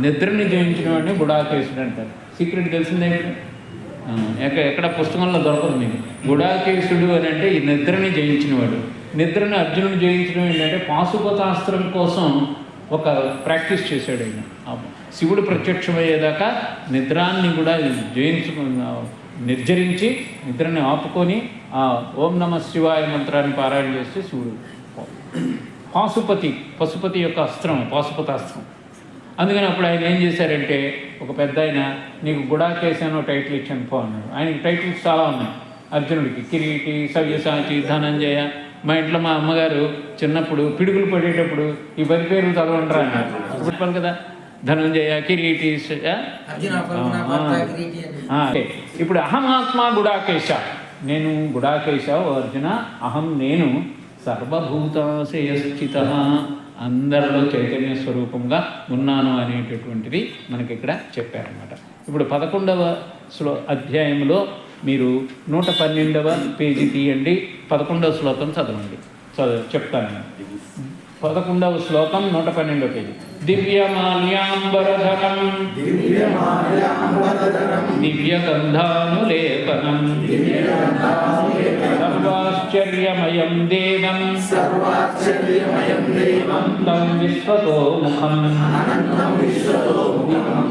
నిద్రని జయించిన వాడిని గుడాకేశుడు అంటారు. సీక్రెట్ తెలిసిందే. ఎక్కడ పుస్తకంలో దొరకదు మీకు. గుడాకేశుడు అని అంటే ఈ నిద్రని జయించినవాడు. నిద్రని అర్జునుడు జయించడం ఏంటంటే పాశుపతాస్త్రం కోసం ఒక ప్రాక్టీస్ చేశాడు ఆయన. శివుడు ప్రత్యక్షమయ్యేదాకా నిద్రాన్ని కూడా నిర్జరించి నిద్రని ఆపుకొని ఆ ఓం నమ శివాయ మంత్రాన్ని పారాయణ చేస్తే శివుడు పశుపతి యొక్క అస్త్రం, పాశుపతాస్త్రం. అందుకని అప్పుడు ఆయన ఏం చేశారంటే, ఒక పెద్ద ఆయన నీకు గుడాకేశనో టైటిల్ ఇచ్చాను పో అన్నాడు. ఆయనకి టైటిల్స్ చాలా ఉన్నాయి అర్జునుడికి. కిరీటి, సవ్యసాచి, ధనంజయ. మా ఇంట్లో మా అమ్మగారు చిన్నప్పుడు పిడుగులు పడేటప్పుడు ఈ 10 పేర్లు చదవంటారా అన్నారు. చెప్పాలి కదా, ధనంజయ, కిరీటి. ఇప్పుడు అహమాత్మా గుడాకేశ, నేను గుడాకేశ ఓ అర్జున, అహం నేను సర్వభూతాశయస్థిత, అందరిలో చైతన్య స్వరూపంగా ఉన్నాను అనేటటువంటిది మనకి ఇక్కడ చెప్పారన్నమాట. ఇప్పుడు 11వ అధ్యాయంలో మీరు 112వ పేజీ తీయండి, 11వ శ్లోకం చదవండి. చెప్తాను. 11వ శ్లోకం 112వ పేజీ. దివ్యమాల్యాంబరధరం దివ్యగంధానులేపనం సర్వాశ్చర్యమయం దేవం అనంతం విశ్వతోముఖం.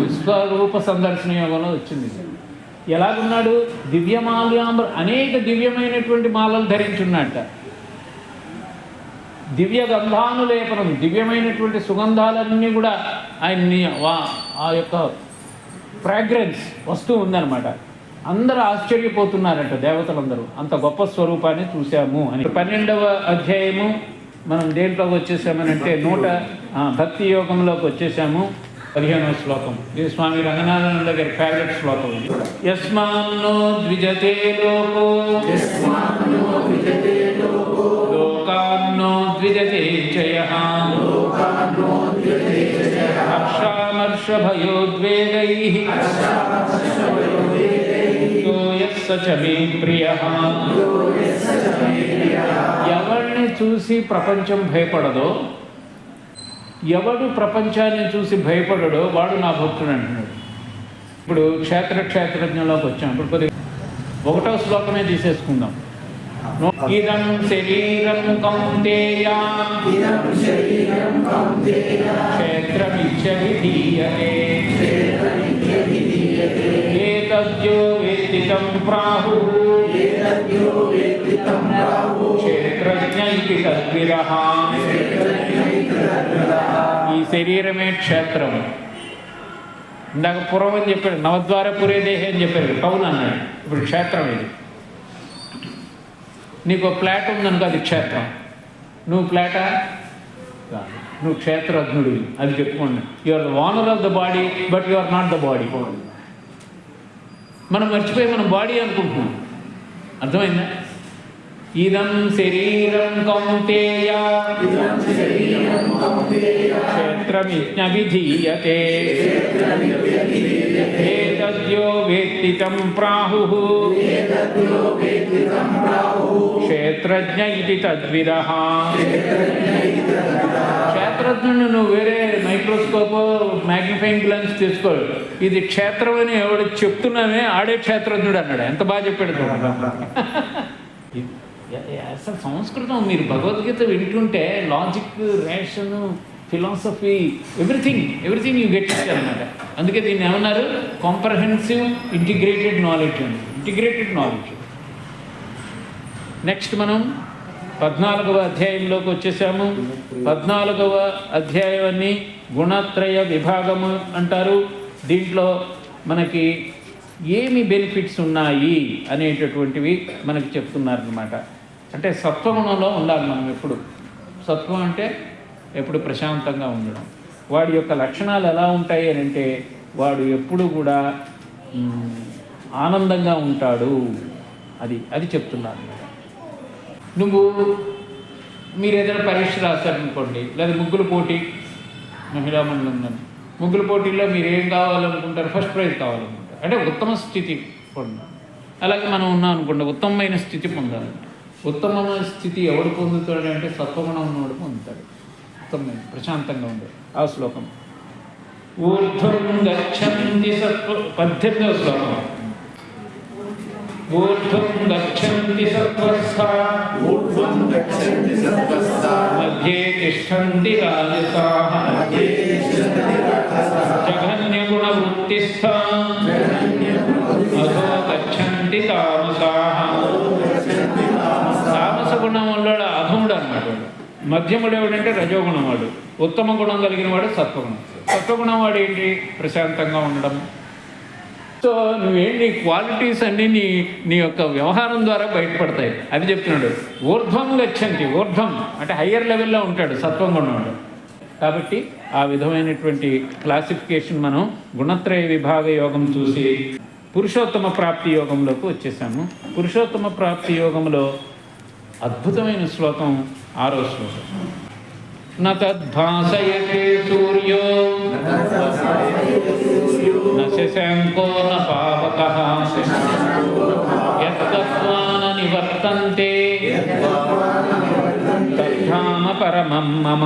విశ్వరూప సందర్శన యోగంలో వచ్చింది. ఎలాగున్నాడు? దివ్యమాల్యాంబర, అనేక దివ్యమైనటువంటి మాలలు ధరించున్నట్ట. దివ్య గంధానులేపనం, దివ్యమైనటువంటి సుగంధాలన్నీ కూడా ఆయన్ని ఆ యొక్క ఫ్రాగ్రెన్స్ వస్తూ ఉందన్నమాట. అందరూ ఆశ్చర్యపోతున్నారంట దేవతలందరూ, అంత గొప్ప స్వరూపాన్ని చూశాము అని. 12వ అధ్యాయము మనం దేంట్లోకి వచ్చేసామనంటే భక్తి యోగంలోకి వచ్చేసాము. 15వ శ్లోకం. ఇది స్వామి రంగనాథానంద గారి ఫేవరెట్ శ్లోకం. యస్మాన్నో ద్విజతే లోకో లోకాన్నో ద్విజతే చయః హర్షామర్షభయోద్వేగైః తో యస్స చ మే ప్రియః. ఎవరిని చూసి ప్రపంచం భయపడదో, ఎవడు ప్రపంచాన్ని చూసి భయపడడో వాడు నా భక్తుడు అంటున్నాడు. ఇప్పుడు క్షేత్రజ్ఞంలోకి వచ్చాం. ఇప్పుడు 1వ శ్లోకమే తీసేసుకుందాం. ఇదం శరీరం కౌంతేయ క్షేత్రమిత్యభిధీయతే ఏతద్యో వేత్తితం ప్రాహుః క్షేత్రజ్ఞ ఇతి తద్విరః. ఈ శరీరమే క్షేత్రం. ఇందాక పురం అని చెప్పాడు, నవద్వార పురే దేహే అని చెప్పాడు, టౌన్ అన్నాడు. ఇప్పుడు క్షేత్రం ఇది. నీకు ఫ్లాట్ ఉందనుకో, అది క్షేత్రం. నువ్వు ఫ్లాటా? నువ్వు క్షేత్రజ్ఞుడివి, అది చెప్పుకోండి. You are the owner of the body, but you are not the body. మనం మర్చిపోయి మనం బాడీ అనుకుంటున్నాం. అర్థమైందా? ఇదం శరీరం కౌంతేయ క్షేత్రమిత్యభిధీయతే ఏతద్యో వేత్తితం ప్రాహుః క్షేత్రజ్ఞ ఇతి తద్విరః. క్షేత్రజ్ఞుడు నువ్వు వేరే మైక్రోస్కోప్, మ్యాగ్నిఫైయింగ్ గ్లాన్స్ తీసుకోడు. ఇది క్షేత్రం అని ఎవడు చెప్తున్నామే ఆడే క్షేత్రజ్ఞుడు అన్నాడు. ఎంత బాగా చెప్పాడు. అసలు సంస్కృతం మీరు భగవద్గీత వింటుంటే logic, ration, philosophy, everything you get it అనమాట. అందుకే దీన్ని ఏమన్నారు, కాంప్రహెన్సివ్ ఇంటిగ్రేటెడ్ నాలెడ్జ్ అని. నెక్స్ట్ మనం 14వ అధ్యాయంలోకి వచ్చేసాము. 14వ అధ్యాయాన్ని గుణత్రయ విభాగము అంటారు. దీంట్లో మనకి ఏమి బెనిఫిట్స్ ఉన్నాయి అనేటటువంటివి మనకి చెప్తున్నారనమాట. అంటే సత్వగుణంలో ఉండాలి మనం ఎప్పుడు. సత్వం అంటే ఎప్పుడు ప్రశాంతంగా ఉండడం. వాడి యొక్క లక్షణాలు ఎలా ఉంటాయి అని అంటే వాడు ఎప్పుడు కూడా ఆనందంగా ఉంటాడు. అది చెప్తున్నారు. మీరు ఏదైనా పరీక్ష రాశారనుకోండి, లేదా ముగ్గుల పోటీ, మహిళా మండలి ఉందని, ముగ్గుల పోటీల్లో మీరు ఏం కావాలనుకుంటారు, ఫస్ట్ ప్రైజ్ కావాలనుకుంటారు, అంటే ఉత్తమ స్థితి పొందాలి. అలాగే మనం ఉన్నాం అనుకోండి, ఉత్తమమైన స్థితి పొందాలంటే ఉత్తమమైన స్థితి ఎవడు పొందుతాడు అంటే సత్వగుణం ఉన్నవాడు పొందుతాడు. ఉత్తమమైన ప్రశాంతంగా ఉండేది. ఆ శ్లోకం ఊర్ధ్వం గచ్చంతి సత్వ 18వ శ్లోకం. ఊర్ధ్వం గచ్చంతి సత్వస్థా మధ్యే తిష్టంతి రాజసాః జఘన్యగుణవృత్తిస్థా అధో గచ్చంతి తామసాః. తామస గుణం వల్ల అధముడు అన్నమాట. మధ్యముడు ఎవడంటే రజోగుణం వాడు. ఉత్తమ గుణం కలిగిన వాడు సత్వగుణం. సత్వగుణం వాడు ఏంటి, ప్రశాంతంగా ఉండడం. సో నువ్వేంటి క్వాలిటీస్ అన్నీ నీ యొక్క వ్యవహారం ద్వారా బయటపడతాయి. అది చెప్తున్నాడు. ఊర్ధ్వం గచ్చంతి, ఊర్ధ్వం అంటే హయ్యర్ లెవెల్లో ఉంటాడు సత్వంగా ఉన్నవాడు. కాబట్టి ఆ విధమైనటువంటి క్లాసిఫికేషన్ మనం గుణత్రయ విభాగ యోగం చూసి పురుషోత్తమ ప్రాప్తి యోగంలోకి వచ్చేసాము. పురుషోత్తమ ప్రాప్తి యోగంలో అద్భుతమైన శ్లోకం 6వ శ్లోకం. న తద్భాసయతే సూర్యో న శశాంకో న పావకః యత్తత్వాన నివర్తంతే తద్ధామ పరమం మమ.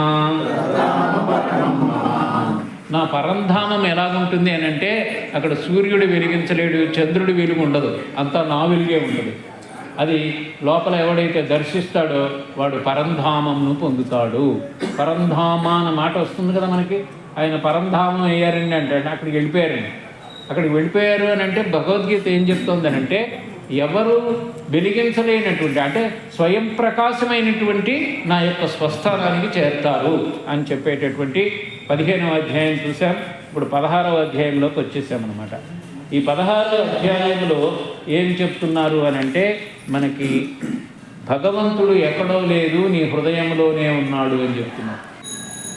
నా పరంధామం ఎలాగుంటుంది అని అంటే అక్కడ సూర్యుడు వెలిగించలేడు, చంద్రుడి వెలుగు ఉండదు, అంతా నా వెలుగే ఉంటుంది. అది లోపల ఎవడైతే దర్శిస్తాడో వాడు పరంధామంను పొందుతాడు. పరంధామ అన్న మాట వస్తుంది కదా మనకి. ఆయన పరంధామం అయ్యారండి అంటే అక్కడికి వెళ్ళిపోయారండి. అక్కడికి వెళ్ళిపోయారు అని అంటే భగవద్గీత ఏం చెప్తోందని అంటే ఎవరు వెలిగించలేనటువంటి అంటే స్వయం ప్రకాశమైనటువంటి నా యొక్క స్వస్థానానికి చేరుతారు అని చెప్పేటటువంటి 15వ అధ్యాయం చూసాం. ఇప్పుడు 16వ అధ్యాయంలోకి వచ్చేసామన్నమాట. ఈ 16వ అధ్యాయంలో ఏం చెప్తున్నారు అని అంటే మనకి భగవంతుడు ఎక్కడో లేదు, నీ హృదయంలోనే ఉన్నాడు అని చెప్తున్నారు.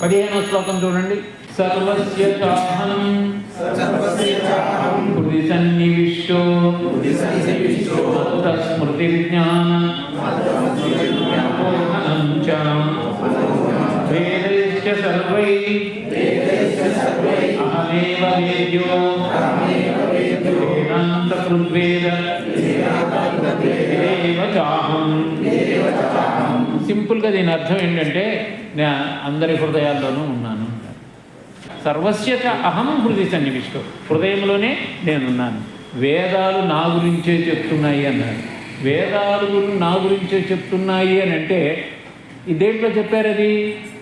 15వ శ్లోకం చూడండి. సర్వస్య చాహం హృది సన్నివిష్టో స్మృతి జ్ఞాన వేదైశ్చ సర్వై అహమేవ వేద్యో వేదాంత కృద్వేద చాహం. సింపుల్గా దీని అర్థం ఏంటంటే నేను అందరి హృదయాల్లోనూ ఉన్నాను. సర్వస్య చ అహం హృది సన్నివిష్టో, హృదయంలోనే నేనున్నాను. వేదాలు నా గురించే చెప్తున్నాయి అన్నారు. వేదాలు నా గురించే చెప్తున్నాయి అని అంటే ఈ దేంట్లో చెప్పారు? అది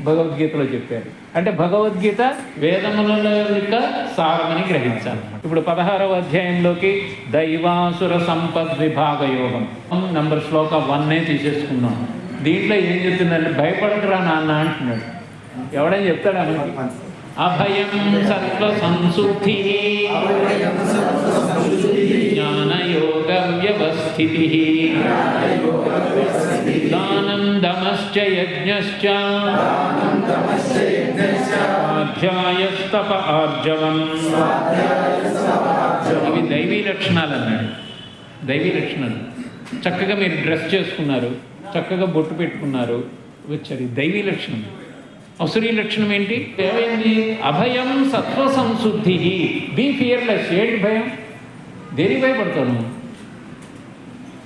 భగవద్గీతలో చెప్పారు. అంటే భగవద్గీత వేదముల యొక్క సారమని గ్రహించాలి. ఇప్పుడు 16వ అధ్యాయంలోకి దైవాసుర సంపద్ విభాగ యోగం నంబర్ శ్లోక 1 తీసేసుకున్నాం. దీంట్లో ఏం చెప్తుందంటే భయపడకురా నాన్న అంటున్నాడు. ఎవడని చెప్తాడు మనకి? అభయం సత్వ సంశుద్ధి జ్ఞానయోగ వ్యవస్థితి దానం దమశ్చ యజ్ఞశ్చ స్వాధ్యాయస్తప ఆర్జవం. ఇవి దైవీ లక్షణాలు అన్నాడు. దైవీ లక్షణాలు. చక్కగా మీరు డ్రెస్ చేసుకున్నారు, చక్కగా బొట్టు పెట్టుకున్నారు, వచ్చారు. దైవీ లక్షణం. అసురీ లక్షణం ఏంటి? ఏమైంది? అభయం సత్వ సంశుద్ధి. Be fearless. ఏంటి భయం? దేనికి భయపడతావు?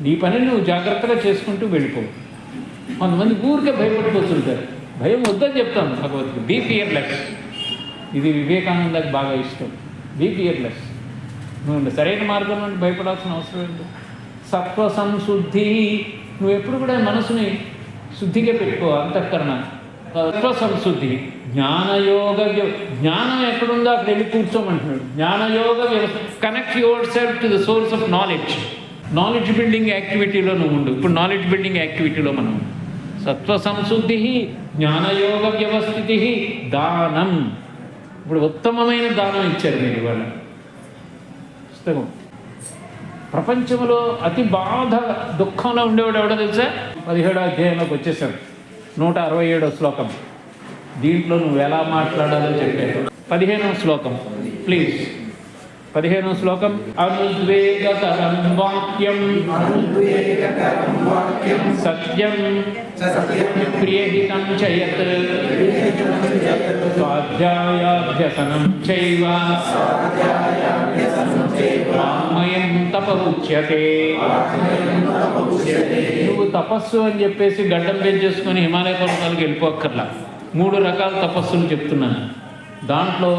నీ పని నువ్వు జాగ్రత్తగా చేసుకుంటూ వెళ్ళిపో. కొంతమంది ఊరికే భయపడిపోతుంటారు. భయం వద్దని చెప్తాను భగవద్గీత. Be fearless. ఇది వివేకానందకి బాగా ఇష్టం. Be fearless. నువ్వు సరైన మార్గంలో భయపడాల్సిన అవసరం ఏంటి? సత్వ సంశుద్ధి నువ్వు ఎప్పుడు కూడా మనసుని శుద్ధిగా పెట్టుకో, అంతఃకరణ తత్వ సంశుద్ధి. జ్ఞానం ఎక్కడుందో అక్కడ వెళ్ళి కూర్చోమంటున్నాడు. జ్ఞానయోగ వ్యవస్థ. Connect your self to the source of knowledge. Knowledge building యాక్టివిటీలో నువ్వు ఉండు. ఇప్పుడు నాలెడ్జ్ బిల్డింగ్ యాక్టివిటీలో మనం సత్వ సంశుద్ధి, జ్ఞానయోగ వ్యవస్థితి, దానం. ఇప్పుడు ఉత్తమమైన దానం ఇచ్చారు మీరు ఇవాళ పుస్తకం. ప్రపంచంలో అతి బాధ దుఃఖంలో ఉండేవాడు ఎవడో తెలుసా? 17వ అధ్యాయంలోకి వచ్చేసాడు. 167వ శ్లోకం. దీంట్లో నువ్వు ఎలా మాట్లాడాలో చెప్పారు. 15వ శ్లోకం ప్లీజ్. 15వ శ్లోకం. అనుద్వేగకరం వాక్యం సత్యం ప్రియహితం చయత్ స్వాధ్యాయాభ్యసనం చైవ వాంగ్మయం తప ఉచ్యతే. నువ్వు తపస్సు అని చెప్పేసి గడ్డం పెంచేసుకొని హిమాలయ పర్వతాలకు వెళ్ళిపోక్కర్లా. 3 రకాల తపస్సులు చెప్తున్నాను. దాంట్లో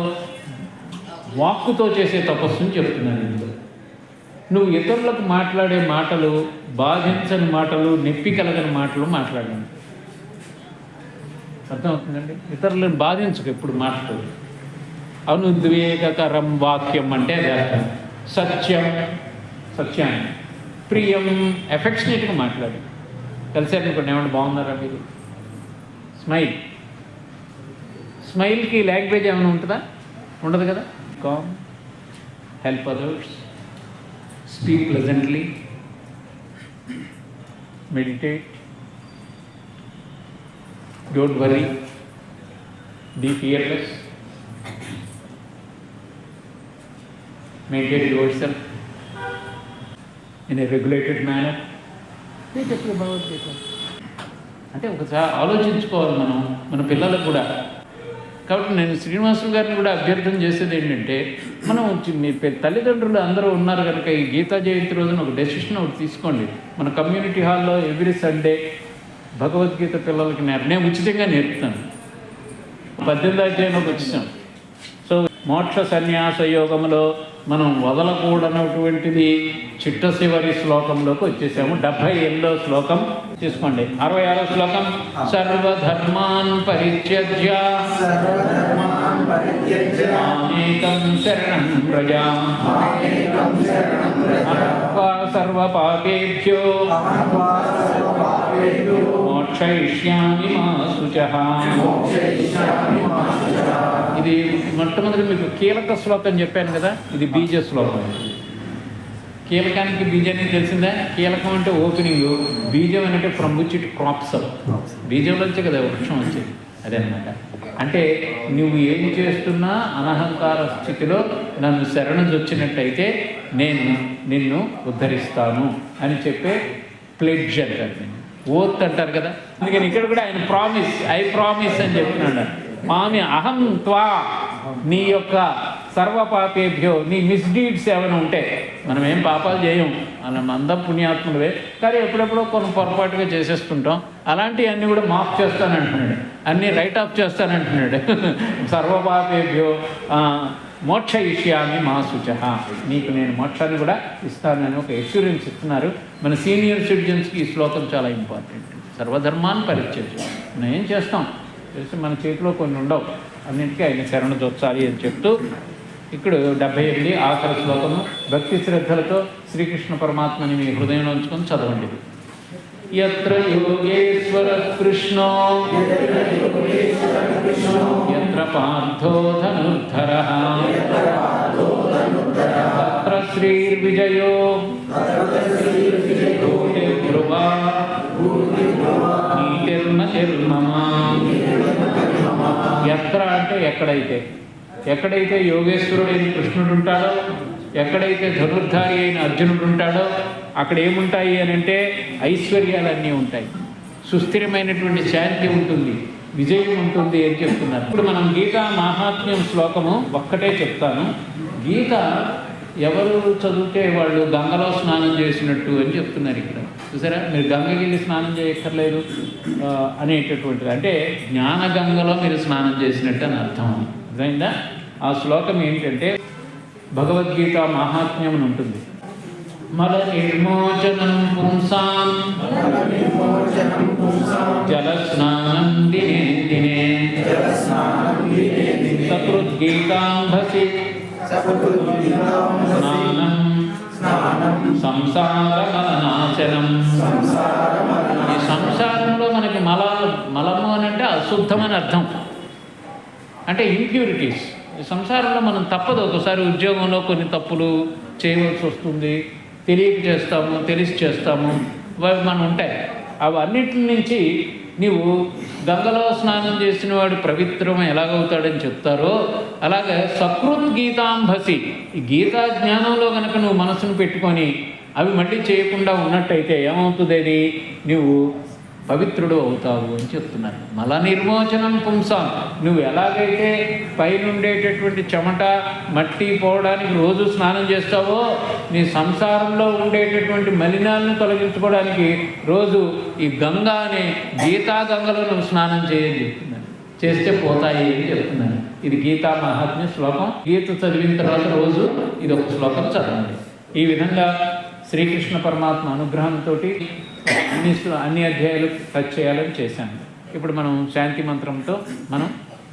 వాక్కుతో చేసే తపస్సుని చెప్తున్నాను. ఇందులో నువ్వు ఇతరులకు మాట్లాడే మాటలు, బాధించని మాటలు, నొప్పి కలగని మాటలు మాట్లాడండి. అర్థమవుతుందండి? ఇతరులను బాధించకు ఎప్పుడు మాట్లాడు. అనుద్వేగకరం వాక్యం అంటే అది అర్థం. సత్యం, సత్యాన్ని. ప్రియం, ఎఫెక్షనేట్గా మాట్లాడు. కలిసారు అనుకోండి, ఏమన్నా బాగున్నారా మీరు? స్మైల్. స్మైల్కి లాంగ్వేజ్ ఏమైనా ఉంటుందా? ఉండదు కదా. Calm, help others, speak pleasantly, meditate, don't worry, be fearless, maintain yourself in a regulated manner. అంటే ఒకసారి ఆలోచించుకోవాలి మనం, మన పిల్లలకు కూడా. కాబట్టి నేను శ్రీనివాసులు గారిని కూడా అభ్యర్థన చేసేది ఏంటంటే, మనం మీ తల్లిదండ్రులు అందరూ ఉన్నారు కనుక ఈ గీతా జయంతి రోజున ఒక డెసిషన్ ఒకటి తీసుకోండి. మన కమ్యూనిటీ హాల్లో ఎవ్రీ సండే భగవద్గీత పిల్లలకి నేను ఉచితంగా నేర్పుతాను. 18వ అధ్యాయంలోకి వచ్చేసాం. సో మోక్ష సన్యాస యోగంలో మనం వదలకూడనటువంటిది చిట్ట చివరి శ్లోకంలోకి వచ్చేసాము. 78వ శ్లోకం తీసుకోండి. 66వ శ్లోకం. సర్వధర్మాన్ పరిత్యజ్య మామేకం శరణం వ్రజ అహత్వా సర్వపాపేభ్యో మోక్షయిష్యామి మా శుచః. ఇది మొట్టమొదటి మీకు కీలక శ్లోకం చెప్పాను కదా, ఇది బీజ శ్లోకం. కీలకానికి బీజానికి తెలిసిందా? కీలకం అంటే ఓపెనింగ్, బీజం అంటే from which it crops up. బీజంలోంచే కదా వృక్షం వచ్చేది. అదే అన్నమాట. అంటే నువ్వు ఏం చేస్తున్నా అనహంకార స్థితిలో నన్ను శరణొచ్చినట్టయితే నేను నిన్ను ఉద్ధరిస్తాను అని చెప్పే ప్లెడ్జ్ అంటారు, నేను ఓత్ అంటారు కదా. అందుకని ఇక్కడ కూడా ఆయన ప్రామిస్, ఐ ప్రామిస్ అని చెప్తున్నాడు. మామి అహం త్వా, నీ యొక్క సర్వపాపేభ్యో, నీ మిస్డీడ్స్ ఏమైనా ఉంటే, మనం ఏం పాపాలు చేయం, మనం అందం పుణ్యాత్ములవే, కానీ ఎప్పుడెప్పుడో కొన్ని పొరపాటుగా చేసేస్తుంటాం. అలాంటివన్నీ కూడా మాఫ్ చేస్తానంటున్నాడు, అన్నీ రైట్ ఆఫ్ చేస్తానంటున్నాడు. సర్వపాపేభ్యో మోక్షయిష్యామి మా శుచః, నీకు నేను మోక్షాన్ని కూడా ఇస్తానని ఒక ఎష్యూరెన్స్ ఇస్తున్నారు. మన సీనియర్ సిటిజన్స్కి ఈ శ్లోకం చాలా ఇంపార్టెంట్. సర్వధర్మాన్ని పరిత్యజ్య. మనం ఏం చేస్తాం తెలిసి మన చేతిలో కొన్ని ఉండవు, అన్నింటికీ ఆయన శరణ జొచ్చాలి అని చెప్తూ ఇక్కడ 78 ఆఖరి శ్లోకము. భక్తి శ్రద్ధలతో శ్రీకృష్ణ పరమాత్మని మీ హృదయంలో ఉంచుకొని చదవండి. యత్ర యోగేశ్వర కృష్ణో యత్ర పార్థో ధనుర్ధరః తత్ర శ్రీర్విజయో ధ్రువా నీతిర్మతిర్మమా. యత్ర అంటే ఎక్కడైతే యోగేశ్వరుడైన కృష్ణుడు ఉంటాడో, ఎక్కడైతే ధనుర్ధారి అయిన అర్జునుడు ఉంటాడో అక్కడ ఏముంటాయి అని అంటే ఐశ్వర్యాలన్నీ ఉంటాయి, సుస్థిరమైనటువంటి శాంతి ఉంటుంది, విజయం ఉంటుంది అని చెప్తున్నారు. ఇప్పుడు మనం గీతా మహాత్మ్యం శ్లోకము ఒక్కటే చెప్తాను. గీత ఎవరు చదివితే వాళ్ళు గంగలో స్నానం చేసినట్టు అని చెప్తున్నారు ఇక్కడ. చూసారా, మీరు గంగకి వెళ్ళి స్నానం చేయక్కర్లేదు అనేటటువంటిది. అంటే జ్ఞానగంగలో మీరు స్నానం చేసినట్టు అని అర్థం. అర్థమైందా? ఆ శ్లోకం ఏంటంటే భగవద్గీత మహాత్మ్యం అని ఉంటుంది. మల నిర్మోచనం పుంసాం జలస్నానం దినే దినే సకృద్గీతాంభసి స్నానం సంసారమలనాశనం. ఈ సంసారంలో మనకి మలము అని అంటే అశుద్ధమని అర్థం, అంటే ఇంప్యూరిటీస్. ఈ సంసారంలో మనం తప్పదు, ఒకసారి ఉద్యోగంలో కొన్ని తప్పులు చేయవలసి వస్తుంది, తెలియక చేస్తాము, తెలిసి చేస్తాము, అవి మనం ఉంటాయి. అవన్నిటి నుంచి నీవు గంగలో స్నానం చేసిన వాడు పవిత్రం ఎలాగవుతాడని చెప్తారో అలాగే సకృత్ గీతాంభసి, ఈ గీతా జ్ఞానంలో కనుక నువ్వు మనసును పెట్టుకొని అవి మళ్ళీ చేయకుండా ఉన్నట్టయితే ఏమవుతుంది, అది నువ్వు పవిత్రుడు అవుతావు అని చెప్తున్నారు. మల నిర్మోచనం పుంసాం, నువ్వు ఎలాగైతే పైన ఉండేటటువంటి చెమట మట్టి పోవడానికి రోజు స్నానం చేస్తావో నీ సంసారంలో ఉండేటటువంటి మలినాలను తొలగించుకోవడానికి రోజు ఈ గంగా అనే గీతా గంగలో నువ్వు స్నానం చేయని చెప్తున్నాను, చేస్తే పోతాయి అని చెప్తున్నాను. ఇది గీతా మహాత్మ్య శ్లోకం. గీత చదివిన తర్వాత రోజు ఇది ఒక శ్లోకం చదవండి. ఈ విధంగా శ్రీకృష్ణ పరమాత్మ అనుగ్రహంతో అన్ని అధ్యాయాలు టచ్ చేయాలని చేశాను. ఇప్పుడు మనం శాంతి మంత్రంతో మనం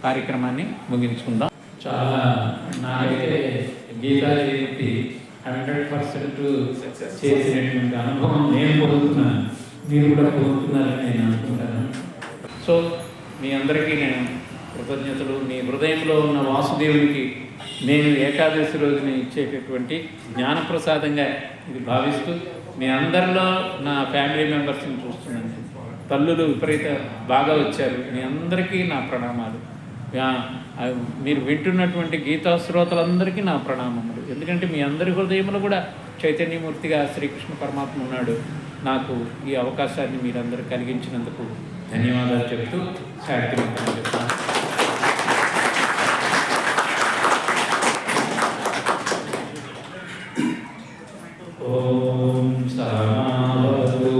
కార్యక్రమాన్ని ముగించుకుందాం. చాలా నాకైతే గీతా జయంతి 100% చేసినటువంటి అనుభవం నేను పొందుతున్నాను, మీరు కూడా పొందుతున్నారని నేను అనుకుంటాను. సో మీ అందరికీ నేను కృతజ్ఞతలు. మీ హృదయంలో ఉన్న వాసుదేవునికి నేను ఏకాదశి రోజున ఇచ్చేటటువంటి జ్ఞానప్రసాదంగా ఇది భావిస్తూ మీ అందరిలో నా ఫ్యామిలీ మెంబర్స్ని చూస్తున్నాను. తల్లులు విపరీత బాగా వచ్చారు. మీ అందరికీ నా ప్రణామాలు. మీరు వింటున్నటువంటి గీతా శ్రోతలందరికీ నా ప్రణామములు. ఎందుకంటే మీ అందరి హృదయంలో కూడా చైతన్యమూర్తిగా శ్రీకృష్ణ పరమాత్మ ఉన్నాడు. నాకు ఈ అవకాశాన్ని మీరందరూ కలిగించినందుకు ధన్యవాదాలు చెప్తూ శాంతి మంత్రం చెప్తాను. ఓం సహనావతు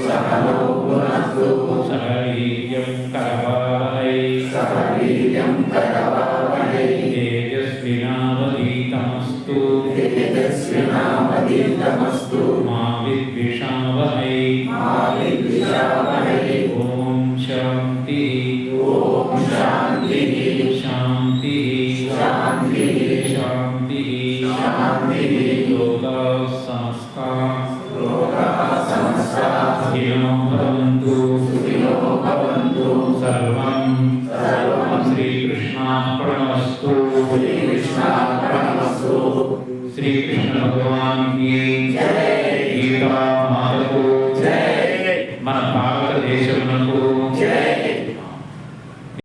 సహనౌ భునక్తు సహవీర్యం కరవావహై తేజస్వినావధీతమస్తు మా విద్విషావహై. ఓం శాంతి శాంతి శాంతి లోకాః సమస్తాః సుఖినో భవంతు. సర్వం శ్రీకృష్ణార్పణమస్తు. శ్రీకృష్ణ భగవాన్ కీ జై.